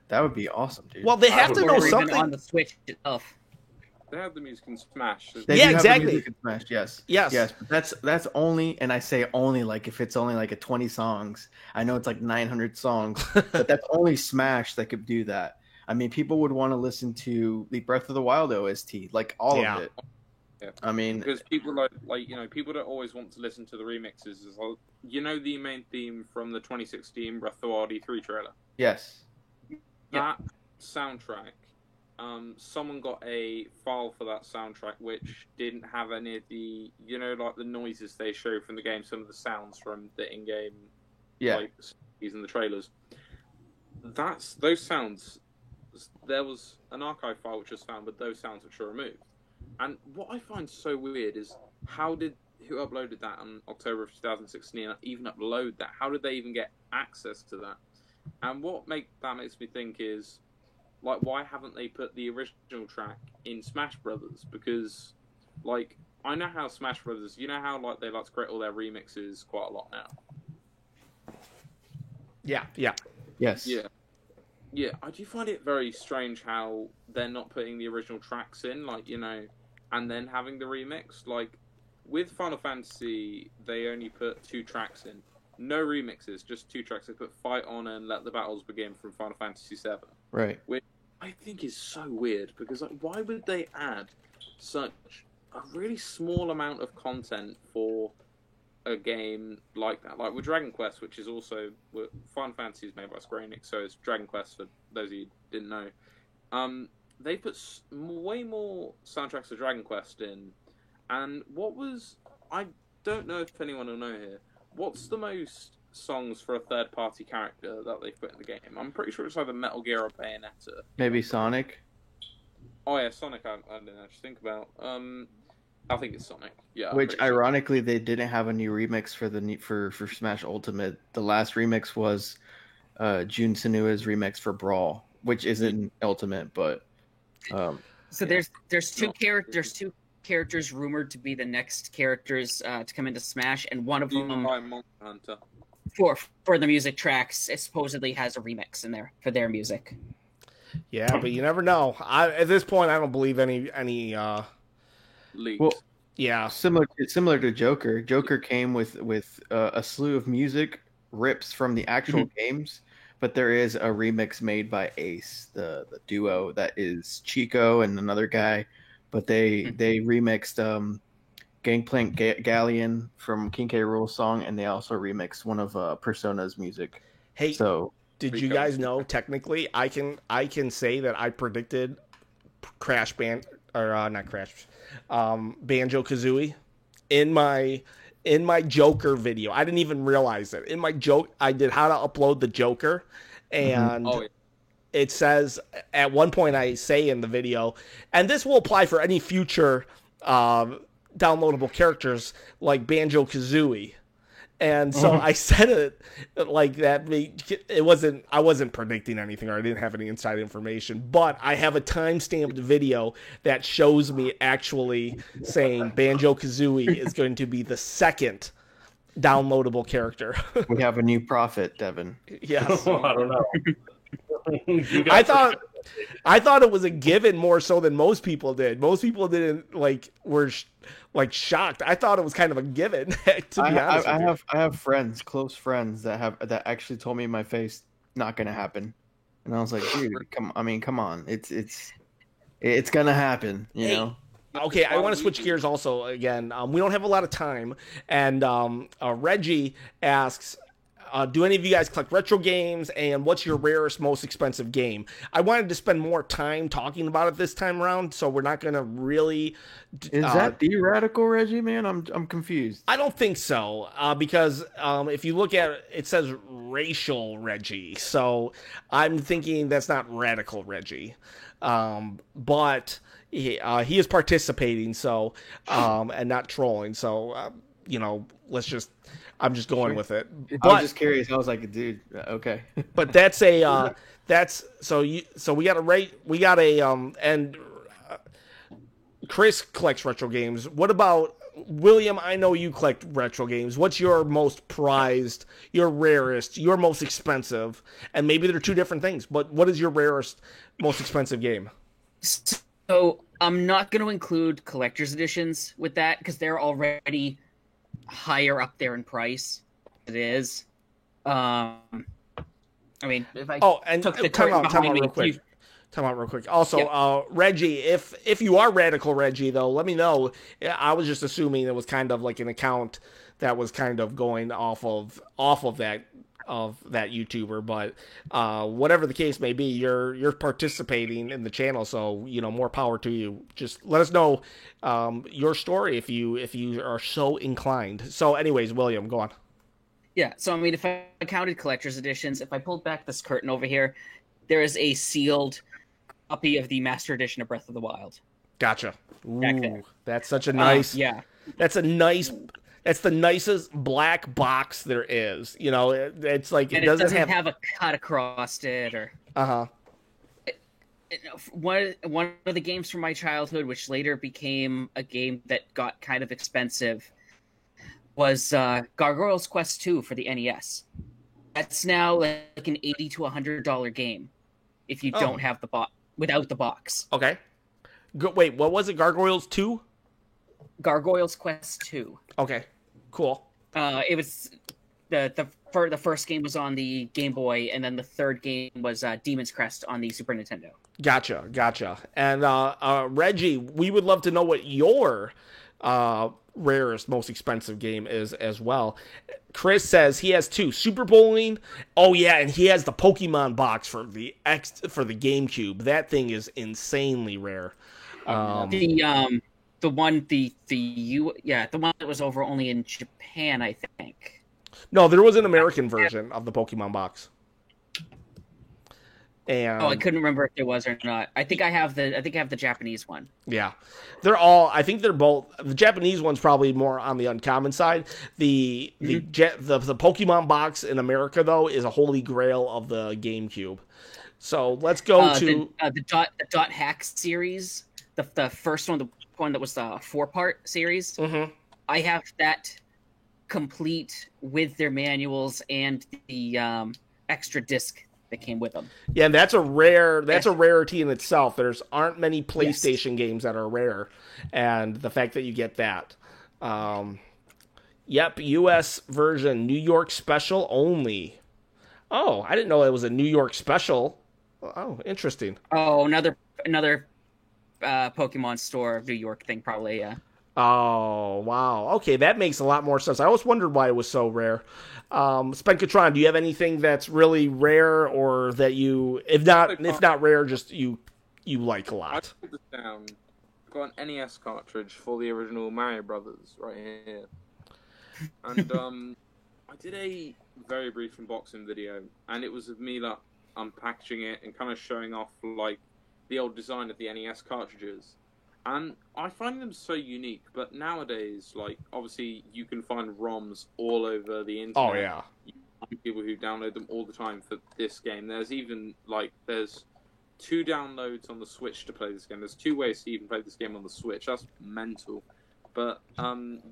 That would be awesome, dude. Well, they have to know something. On the Switch itself. They have the music in Smash. Yeah, exactly. In Smash, yes. Yes. But that's only, and I say only, like, if it's only like a 20 songs. I know it's like 900 songs, but that's only Smash that could do that. I mean, people would want to listen to the Breath of the Wild OST, like all of it. Yeah. I mean, because people people don't always want to listen to the remixes. The main theme from the 2016 Breath of the Wild E3 trailer. Yes. That soundtrack. Someone got a file for that soundtrack which didn't have any of the, like the noises they show from the game, some of the sounds from the in-game, like using the trailers. Those sounds. There was an archive file which was found with those sounds which were removed. And what I find so weird is who uploaded that in October of 2016 even upload that? How did they even get access to that? And what makes me think is, like, why haven't they put the original track in Smash Brothers? Because, like, I know how Smash Brothers, how, like, they like to create all their remixes quite a lot now. Yeah. Yes. Yeah, I do find it very strange how they're not putting the original tracks in, like, and then having the remix. Like, with Final Fantasy, they only put 2 tracks in. No remixes, just 2 tracks. They put Fight On and Let the Battles Begin from Final Fantasy VII. Right. Which I think is so weird, because, like, why would they add such a really small amount of content for a game like that? Like with Dragon Quest, which is also Final Fantasy is made by Square Enix, so it's Dragon Quest for those of you who didn't know. They put way more soundtracks to Dragon Quest in, and I don't know if anyone will know here, what's the most songs for a third-party character that they've put in the game? I'm pretty sure it's either Metal Gear or Bayonetta. Maybe Sonic. Oh yeah, Sonic. I didn't actually think about. I think it's Sonic. Yeah. Which ironically, they didn't have a new remix for Smash Ultimate. The last remix was Jun Senua's remix for Brawl, which isn't Ultimate, but. So there's two characters rumored to be the next characters to come into Smash, and one of them Monster Hunter. for the music tracks, it supposedly has a remix in there for their music. Yeah, but you never know. At this point, I don't believe any leaks. Well, yeah, similar to Joker. Joker came with a slew of music rips from the actual games, but there is a remix made by Ace, the duo that is Chico and another guy, but they remixed Gangplank Galleon from King K. Rool's song, and they also remixed one of Persona's music. Hey, so did you guys know technically I can say that I predicted Crash Band or not Crash Banjo-Kazooie in my Joker video. I didn't even realize it. In my joke, I did how to upload the Joker, and it says at one point I say in the video, and this will apply for any future downloadable characters like Banjo-Kazooie. And so I said it like that. I wasn't predicting anything, or I didn't have any inside information, but I have a time-stamped video that shows me actually saying Banjo-Kazooie is going to be the second downloadable character. We have a new prophet, Devin. Yes. I don't know. I thought it was a given more so than most people did. Most people didn't were shocked. I thought it was kind of a given. To be honest, I have close friends that actually told me in my face, not gonna happen, and I was like, dude, come on, it's gonna happen, you know. Okay, I want to switch gears also again. We don't have a lot of time, and Reggie asks, do any of you guys collect retro games, and what's your rarest, most expensive game? I wanted to spend more time talking about it this time around, so we're not going to really... Is that the radical Reggie, man? I'm confused. I don't think so, because if you look at it says racial Reggie, so I'm thinking that's not radical Reggie. But he is participating, so and not trolling, so... I'm just going with it. I was just curious. I was like, dude, okay. But that's so we got and Chris collects retro games. What about William? I know you collect retro games. What's your most prized, your rarest, your most expensive? And maybe they're two different things, but what is your rarest, most expensive game? So I'm not going to include collector's editions with that because they're already higher up there in price. It is. I mean, if I took the time out real quick. Also, Reggie, if you are Radical Reggie, though, let me know. I was just assuming it was kind of like an account that was kind of going off of that YouTuber, but whatever the case may be, you're participating in the channel, so more power to you. Just let us know your story if you are so inclined. So, anyways, William, go on. Yeah, so I mean, if I counted collector's editions, if I pulled back this curtain over here, there is a sealed copy of the Master Edition of Breath of the Wild. Gotcha. Ooh, that's such a nice. That's the nicest black box there is. It's like it doesn't have a cut across it or. One of the games from my childhood, which later became a game that got kind of expensive, was Gargoyle's Quest 2 for the NES. That's now like an $80 to $100 game if you don't have the box without the box. Okay. Wait, what was it? Gargoyles 2? Gargoyle's Quest 2. Okay, cool. It was the first game was on the Game Boy, and then the third game was Demon's Crest on the Super Nintendo. Gotcha. And Reggie, we would love to know what your rarest, most expensive game is as well. Chris says he has 2: Super Bowling. Oh yeah, and he has the Pokemon box for the GameCube. That thing is insanely rare. The one that was over only in Japan, I think. No, there was an American version of the Pokemon box. And I couldn't remember if there was or not. I think I have the Japanese one. Yeah. The Japanese one's probably more on the uncommon side. The Pokemon box in America though is a holy grail of the GameCube. So let's go to the Dot Hack series, the first one, the one that was the 4-part series. Mm-hmm. I have that complete with their manuals and the extra disc that came with them. Yeah, and that's a rarity in itself. Aren't many PlayStation games that are rare, and the fact that you get that. U.S. version, New York special only. Oh, I didn't know it was a New York special. Oh, interesting. Oh, another Pokemon Store New York thing, probably. Yeah. Oh, wow. Okay, that makes a lot more sense. I always wondered why it was so rare. Spenkatron, do you have anything that's really rare, or that you, if not rare, just you like a lot? I put this down. I've got an NES cartridge for the original Mario Brothers right here, and I did a very brief unboxing video, and it was of me like unpackaging it and kind of showing off like the old design of the NES cartridges. And I find them so unique, but nowadays, like, obviously, you can find ROMs all over the internet. Oh, yeah. People who download them all the time for this game. There's even, there's 2 downloads on the Switch to play this game. There's 2 ways to even play this game on the Switch. That's mental. But,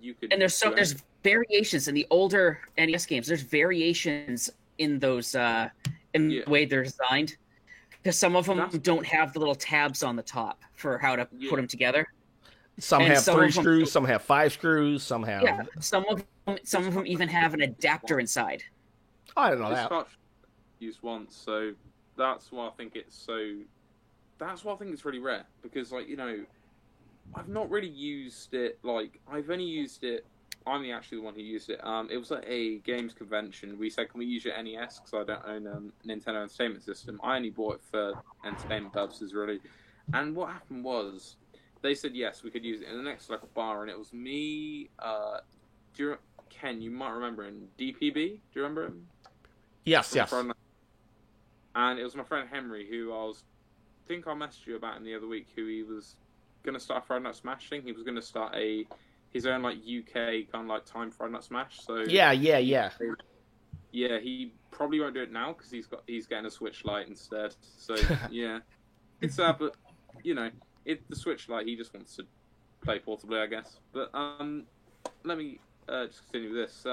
you could... And there's variations in the older NES games. There's variations in those, the way they're designed. Because some of them don't have the little tabs on the top for how to put them together. Some have 3 screws, some have 5 screws, some have... Yeah, some of them even have an adapter inside. I don't know that. Used once, so that's why I think it's really rare. Because, I've not really used it, I've only used it... I'm actually the one who used it. It was at a games convention. We said, can we use your NES? Because I don't own a Nintendo Entertainment System. I only bought it for entertainment purposes, really. And what happened was, they said, yes, we could use it in the next bar, and it was me, Ken, you might remember him, DPB? Do you remember him? Yes. And it was my friend Henry, who I think I messaged you about him the other week, who he was going to start a Friday Night Smash thing. He was going to start a his own like UK kind of like time Friday Night Smash. So yeah. Yeah, he probably won't do it now because he's getting a Switch Lite instead. So yeah, it's sad, but you know, the Switch Lite, he just wants to play portably, I guess. But let me just continue with this.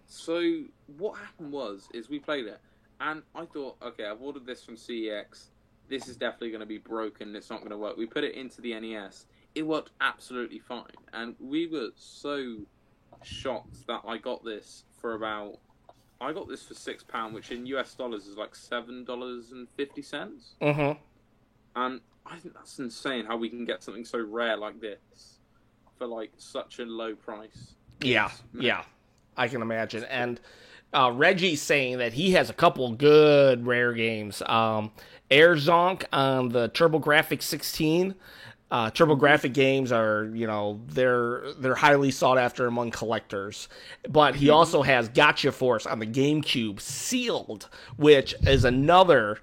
So what happened is we played it, and I thought, okay, I've ordered this from CEX. This is definitely going to be broken. It's not going to work. We put it into the NES. It worked absolutely fine, and we were so shocked that I got this for £6, which in US dollars is like $7.50. Mm-hmm. And I think that's insane how we can get something so rare like this for like such a low price. Yeah, I can imagine. And Reggie's saying that he has a couple good rare games. Air Zonk on the TurboGrafx 16. TurboGrafx games are, they're highly sought after among collectors. But he also has Gotcha Force on the GameCube sealed, which is another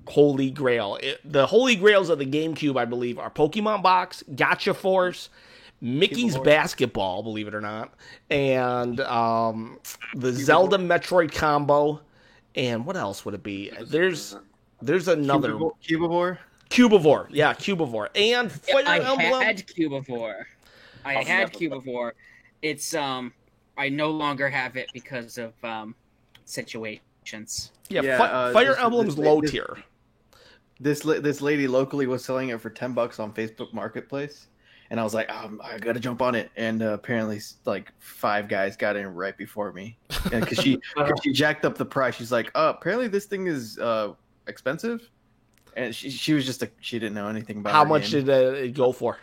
holy grail. The holy grails of the GameCube, I believe, are Pokemon Box, Gotcha Force, Mickey's Basketball, believe it or not, and the Zelda Metroid combo. And what else would it be? There's another Cubivore. Cubivore, yeah, Cubivore, and Fire Emblem. I had Cubivore. It's I no longer have it because of situations. Yeah, Fire Emblem's low tier. This lady locally was selling it for $10 on Facebook Marketplace, and I was like, I gotta jump on it. And apparently, like 5 guys got in right before me, because she jacked up the price. She's like, apparently this thing is expensive. And she was just she didn't know anything about it. How much did it go for?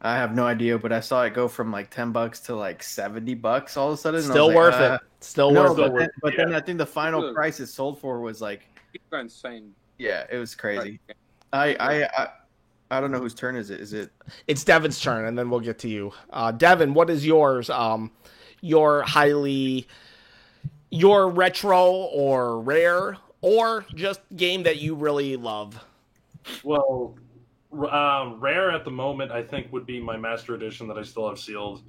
I have no idea, but I saw it go from like $10 to like $70 all of a sudden. Still worth it. Still worth it. But then I think the final price it sold for was like insane. Yeah, it was crazy. I don't know whose turn is it. Is it? It's Devin's turn, and then we'll get to you. Devin, what is yours? Your retro or rare or just game that you really love? Well, rare at the moment, I think, would be my Master Edition that I still have sealed.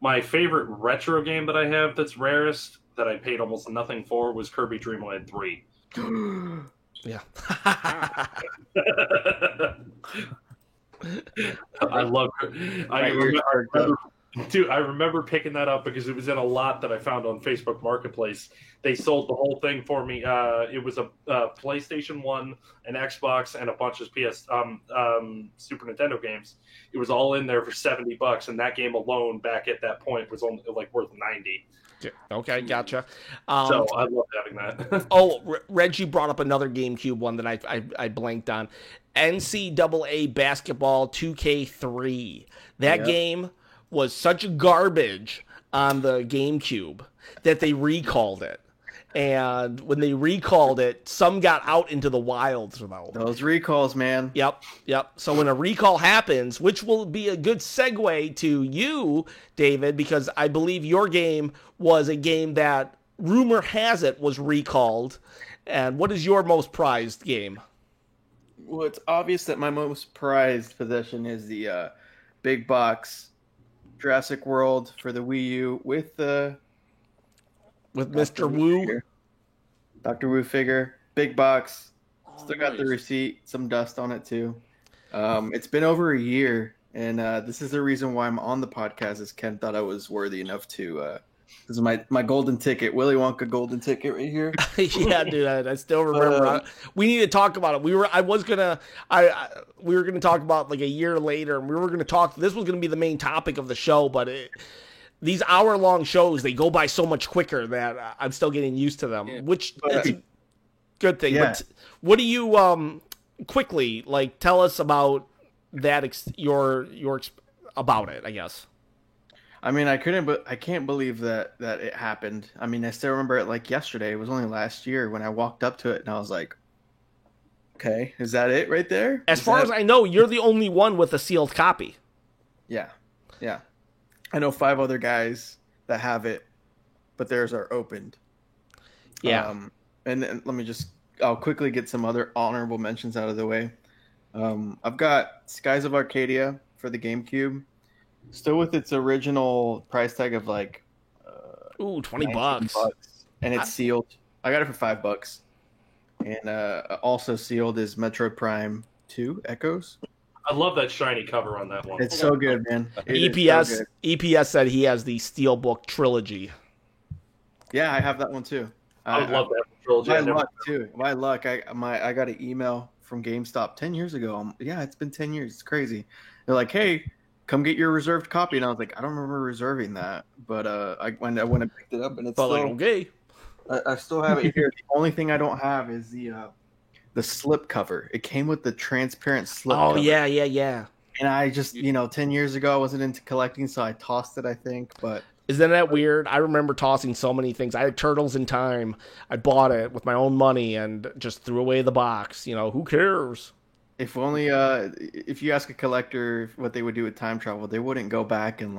My favorite retro game that I have that's rarest, that I paid almost nothing for, was Kirby Dream Land 3. Yeah. I love it. I remember picking that up because it was in a lot that I found on Facebook Marketplace. They sold the whole thing for me. It was a PlayStation 1, an Xbox, and a bunch of Super Nintendo games. It was all in there for $70, and that game alone back at that point was only like worth $90. Okay, gotcha. So I love having that. Reggie brought up another GameCube one that I blanked on. NCAA Basketball 2K3. That game was such garbage on the GameCube that they recalled it. And when they recalled it, some got out into the wilds, though. Those recalls, man. Yep. So when a recall happens, which will be a good segue to you, David, because I believe your game was a game that, rumor has it, was recalled. And what is your most prized game? Well, it's obvious that my most prized possession is the big box Jurassic World for the Wii U with Mr. Wu. Dr. Wu figure. Big box. Still got the receipt. Some dust on it, too. It's been over a year, and this is the reason why I'm on the podcast, is Ken thought I was worthy enough to... this is my golden ticket. Willy Wonka golden ticket right here. Yeah, dude, I still remember. We need to talk about it. We were gonna talk about like a year later, and we were gonna talk. This was gonna be the main topic of the show, but these hour-long shows, they go by so much quicker that I'm still getting used to them, which is a good thing. Yeah. But what do you quickly tell us about that? Your about it, I guess. I mean, I can't believe that it happened. I mean, I still remember it like yesterday. It was only last year when I walked up to it and I was like, okay, is that it right there? As far as I know, you're the only one with a sealed copy. Yeah. I know 5 other guys that have it, but theirs are opened. Yeah. And then I'll quickly get some other honorable mentions out of the way. I've got Skies of Arcadia for the GameCube. Still with its original price tag of like $20. And it's sealed. I got it for $5. And also sealed is Metroid Prime 2 Echoes. I love that shiny cover on that one. It's so good, man. EPS said he has the Steelbook trilogy. Yeah, I have that one too. I would love that trilogy. My luck. I got an email from GameStop 10 years ago. Yeah, it's been 10 years. It's crazy. They're like, hey, come get your reserved copy. And I was like, I don't remember reserving that. But I went and picked it up, and it's still like, okay. I still have it here. The only thing I don't have is the slip cover. It came with the transparent slip cover. Oh, yeah. And I just, 10 years ago, I wasn't into collecting, so I tossed it, I think. But isn't that weird? I remember tossing so many things. I had Turtles in Time. I bought it with my own money and just threw away the box. Who cares? If only, if you ask a collector what they would do with time travel, they wouldn't go back and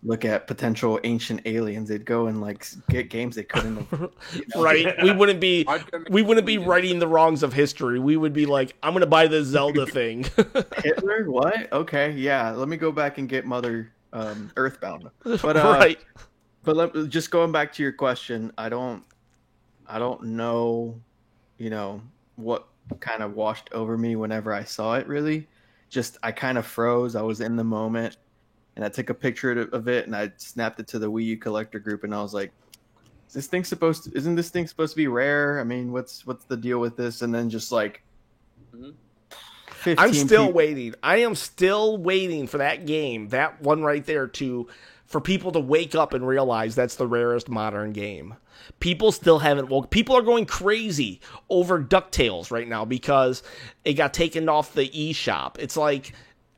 look at potential ancient aliens. They'd go and get games they couldn't have. Right. We wouldn't be righting the wrongs of history. We would be like, I'm gonna buy this Zelda thing. Hitler? What? Okay, yeah. Let me go back and get Mother Earthbound. But right. But just going back to your question, I don't know, what kind of washed over me whenever I saw it. Really, just I kind of froze. I was in the moment. And I took a picture of it, and I snapped it to the Wii U collector group, and I was like, isn't this thing supposed to be rare? I mean, what's the deal with this? And then just I'm still waiting. I am still waiting for that game, that one right there, for people to wake up and realize that's the rarest modern game. People still haven't woke. People are going crazy over DuckTales right now because it got taken off the eShop. It's like,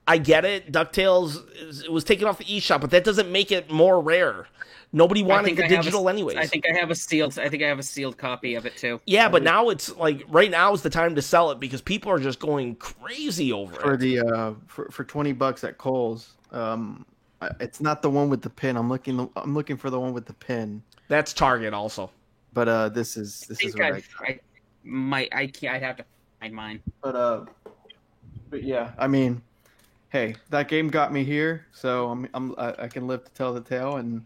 I get it. DuckTales it was taken off the eShop, but that doesn't make it more rare. Nobody wanted the digital anyways. I think I have a sealed copy of it too. Yeah, but now it's right now is the time to sell it because people are just going crazy over for it. For $20 at Kohl's. It's not the one with the pin. I'm looking for the one with the pin. That's Target also. But this is what I'd have to find mine. But yeah, I mean, hey, that game got me here, so I can live to tell the tale. And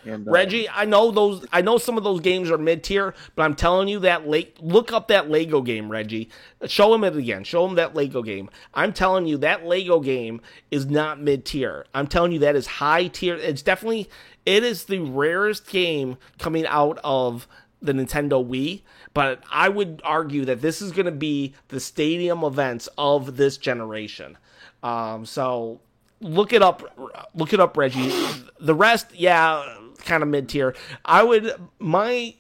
Reggie, I know some of those games are mid tier, but I'm telling you that look up that Lego game, Reggie. Show him it again. Show him that Lego game. I'm telling you that Lego game is not mid tier. I'm telling you that is high tier. It is the rarest game coming out of the Nintendo Wii, but I would argue that this is going to be the stadium events of this generation. So look it up, Reggie. The rest, yeah, kind of mid tier. My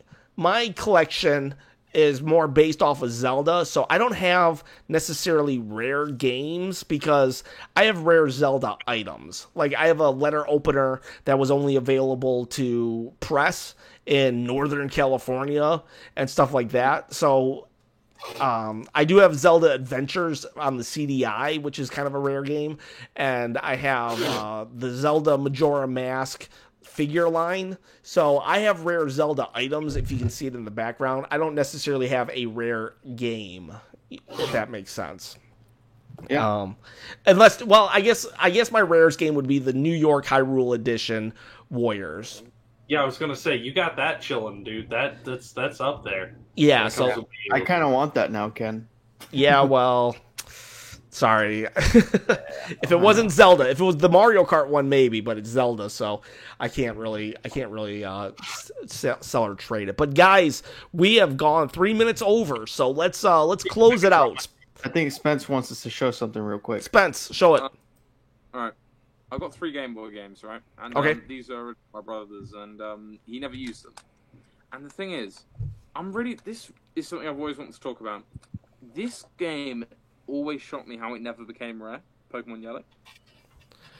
collection is more based off of Zelda, so I don't have necessarily rare games because I have rare Zelda items. Like I have a letter opener that was only available to press in Northern California and stuff like that. So I do have Zelda Adventures on the CDI, which is kind of a rare game, and I have the Zelda Majora Mask figure line. So I have rare Zelda items, if you can see it in the background. I don't necessarily have a rare game, if that makes sense. Yeah. I guess my rarest game would be the New York Hyrule Edition Warriors. Yeah, I was gonna say you got that chilling, dude. That's up there. Yeah, so I kind of want that now, Ken. Yeah, well, sorry. If it wasn't Zelda, if it was the Mario Kart one, maybe, but it's Zelda, so I can't really sell or trade it. But guys, we have gone 3 minutes over, so let's close it out. I think Spence wants us to show something real quick. Spence, show it. All right. I've got 3 Game Boy games, right? And okay. These are my brother's, and he never used them. And the thing is, this is something I've always wanted to talk about. This game always shocked me how it never became rare, Pokemon Yellow.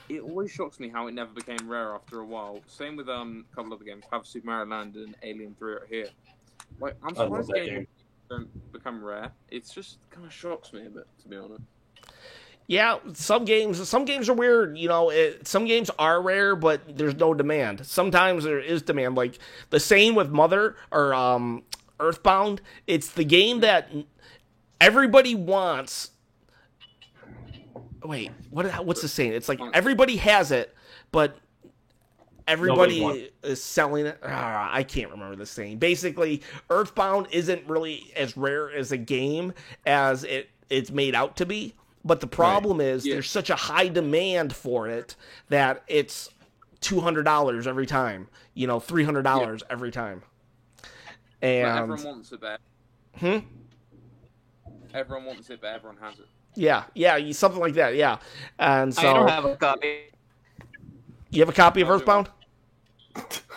It always shocks me how it never became rare after a while. Same with a couple other games. I have Super Mario Land and Alien 3 right here. Like, I'm surprised games don't become rare. It just kind of shocks me a bit, to be honest. Yeah, some games are weird. Some games are rare, but there's no demand. Sometimes there is demand. Like the same with Mother or Earthbound. It's the game that everybody wants, wait, what's the saying? It's like everybody has it, but everybody is selling it. I can't remember the saying. Basically, Earthbound isn't really as rare as a game as it's made out to be. But the problem is there's such a high demand for it that it's $200 every time. $300 every time. And but everyone wants it back. Everyone wants it, but everyone has it. Yeah, something like that. Yeah, and so I don't have a copy. You have a copy of Earthbound?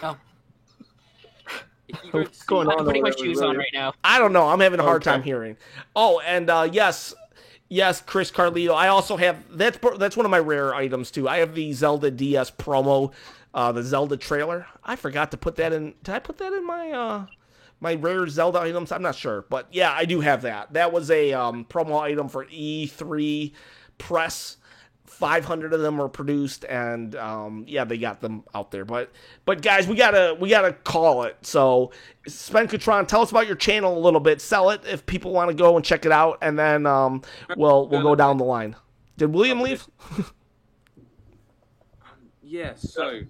No. What's going on? I'm putting my shoes on right now. I don't know. I'm having a hard time hearing. Oh, and yes, Chris Carlito. I also have that's one of my rare items too. I have the Zelda DS promo, the Zelda trailer. I forgot to put that in. Did I put that in my my rare Zelda items? I'm not sure, but yeah, I do have that. That was a promo item for E3 press. 500 of them were produced, and they got them out there. But guys, we gotta call it. So, Spenkatron, tell us about your channel a little bit. Sell it if people want to go and check it out, and then we'll go down the line. Did William leave? Yeah. So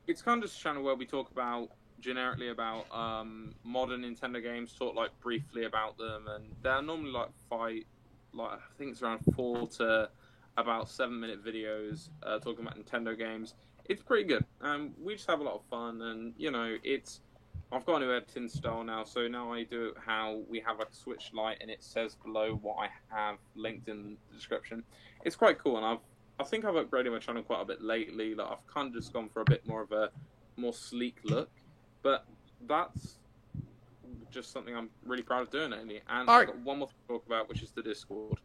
it's kind of just a channel where we talk generically about modern Nintendo games. Talk briefly about them, and they're normally I think it's around 4 to about 7-minute videos talking about Nintendo games. It's pretty good. We just have a lot of fun, and I've got a new editing style now, so now I do it how we have a Switch Lite, and it says below what I have linked in the description. It's quite cool, and I think I've upgraded my channel quite a bit lately. I've kind of just gone for a bit more of a more sleek look, but that's just something I'm really proud of doing lately. And I've got one more thing to talk about, which is the Discord.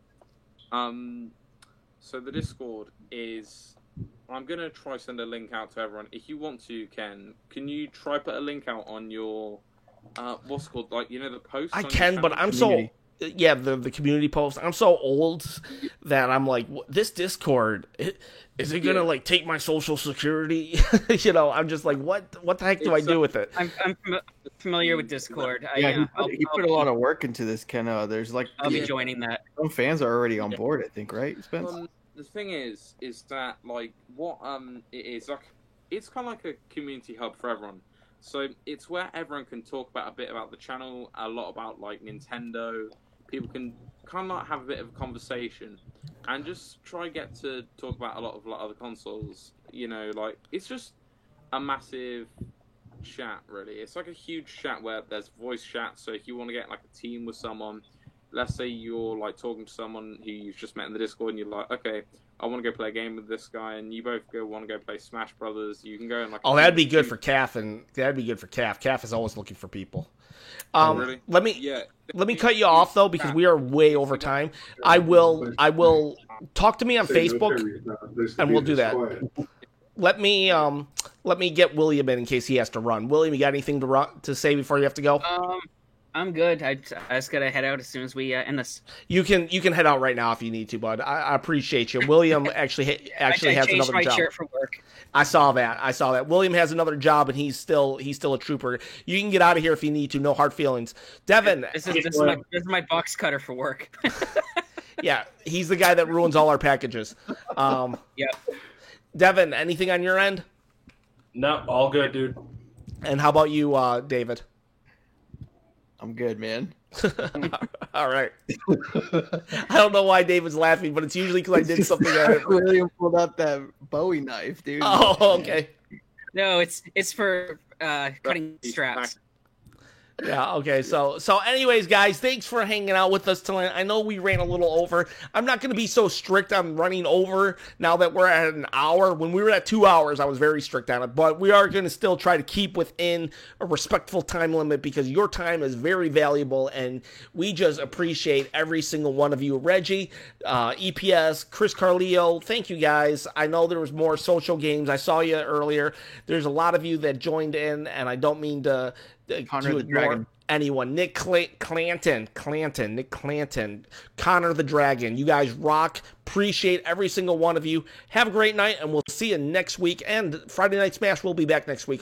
So the Discord is... I'm going to try send a link out to everyone. If you want to, Ken, can you try put a link out on your... what's it called? The post? I can, but I'm community. The community post. I'm so old that I'm like, this Discord, is it going to, take my social security? I'm just like, what the heck do I do with it? I'm familiar with Discord. He put a lot of work into this, Ken. There's I'll be joining that. Some fans are already on board, I think, right, Spence? The thing is that what it is it's kind of like a community hub for everyone. So it's where everyone can talk about a bit about the channel, a lot about Nintendo. People can kind of have a bit of a conversation and just try get to talk about a lot of other consoles. It's just a massive chat, really. It's like a huge chat where there's voice chat. So if you want to get a team with someone, let's say you're talking to someone who you've just met in the Discord, and you're like, okay, I want to go play a game with this guy, and you both want to go play Smash Brothers. You can go and that'd be good for Calf, and that'd be good for Calf. Calf is always looking for people. Really? Let me cut you off though, because we are way over time. I will talk to me on Facebook, and we'll do that. Let me get William in case he has to run. William, you got anything to say before you have to go? I'm good. I just gotta head out as soon as we end this. You can head out right now if you need to, bud. I appreciate you. William actually has another my job. Shirt for work. I saw that. William has another job, and he's still a trooper. You can get out of here if you need to. No hard feelings. Devin, this is my box cutter for work. Yeah, he's the guy that ruins all our packages. Yeah. Devin, anything on your end? No, all good, dude. And how about you, David? I'm good, man. All right. I don't know why David's laughing, but it's usually because I did something. William pulled out that Bowie knife, dude. Oh, okay. No, it's for cutting straps. Yeah, okay. So anyways, guys, thanks for hanging out with us tonight. I know we ran a little over. I'm not going to be so strict on running over now that we're at an hour. When we were at 2 hours, I was very strict on it. But we are going to still try to keep within a respectful time limit because your time is very valuable, and we just appreciate every single one of you. Reggie, EPS, Chris Carlio, thank you, guys. I know there was more social games. I saw you earlier. There's a lot of you that joined in, and I don't mean to Connor the Dragon. Anyone. Nick Clanton, Nick Clanton, Connor the Dragon. You guys rock. Appreciate every single one of you. Have a great night, and we'll see you next week. And Friday Night Smash will be back next week.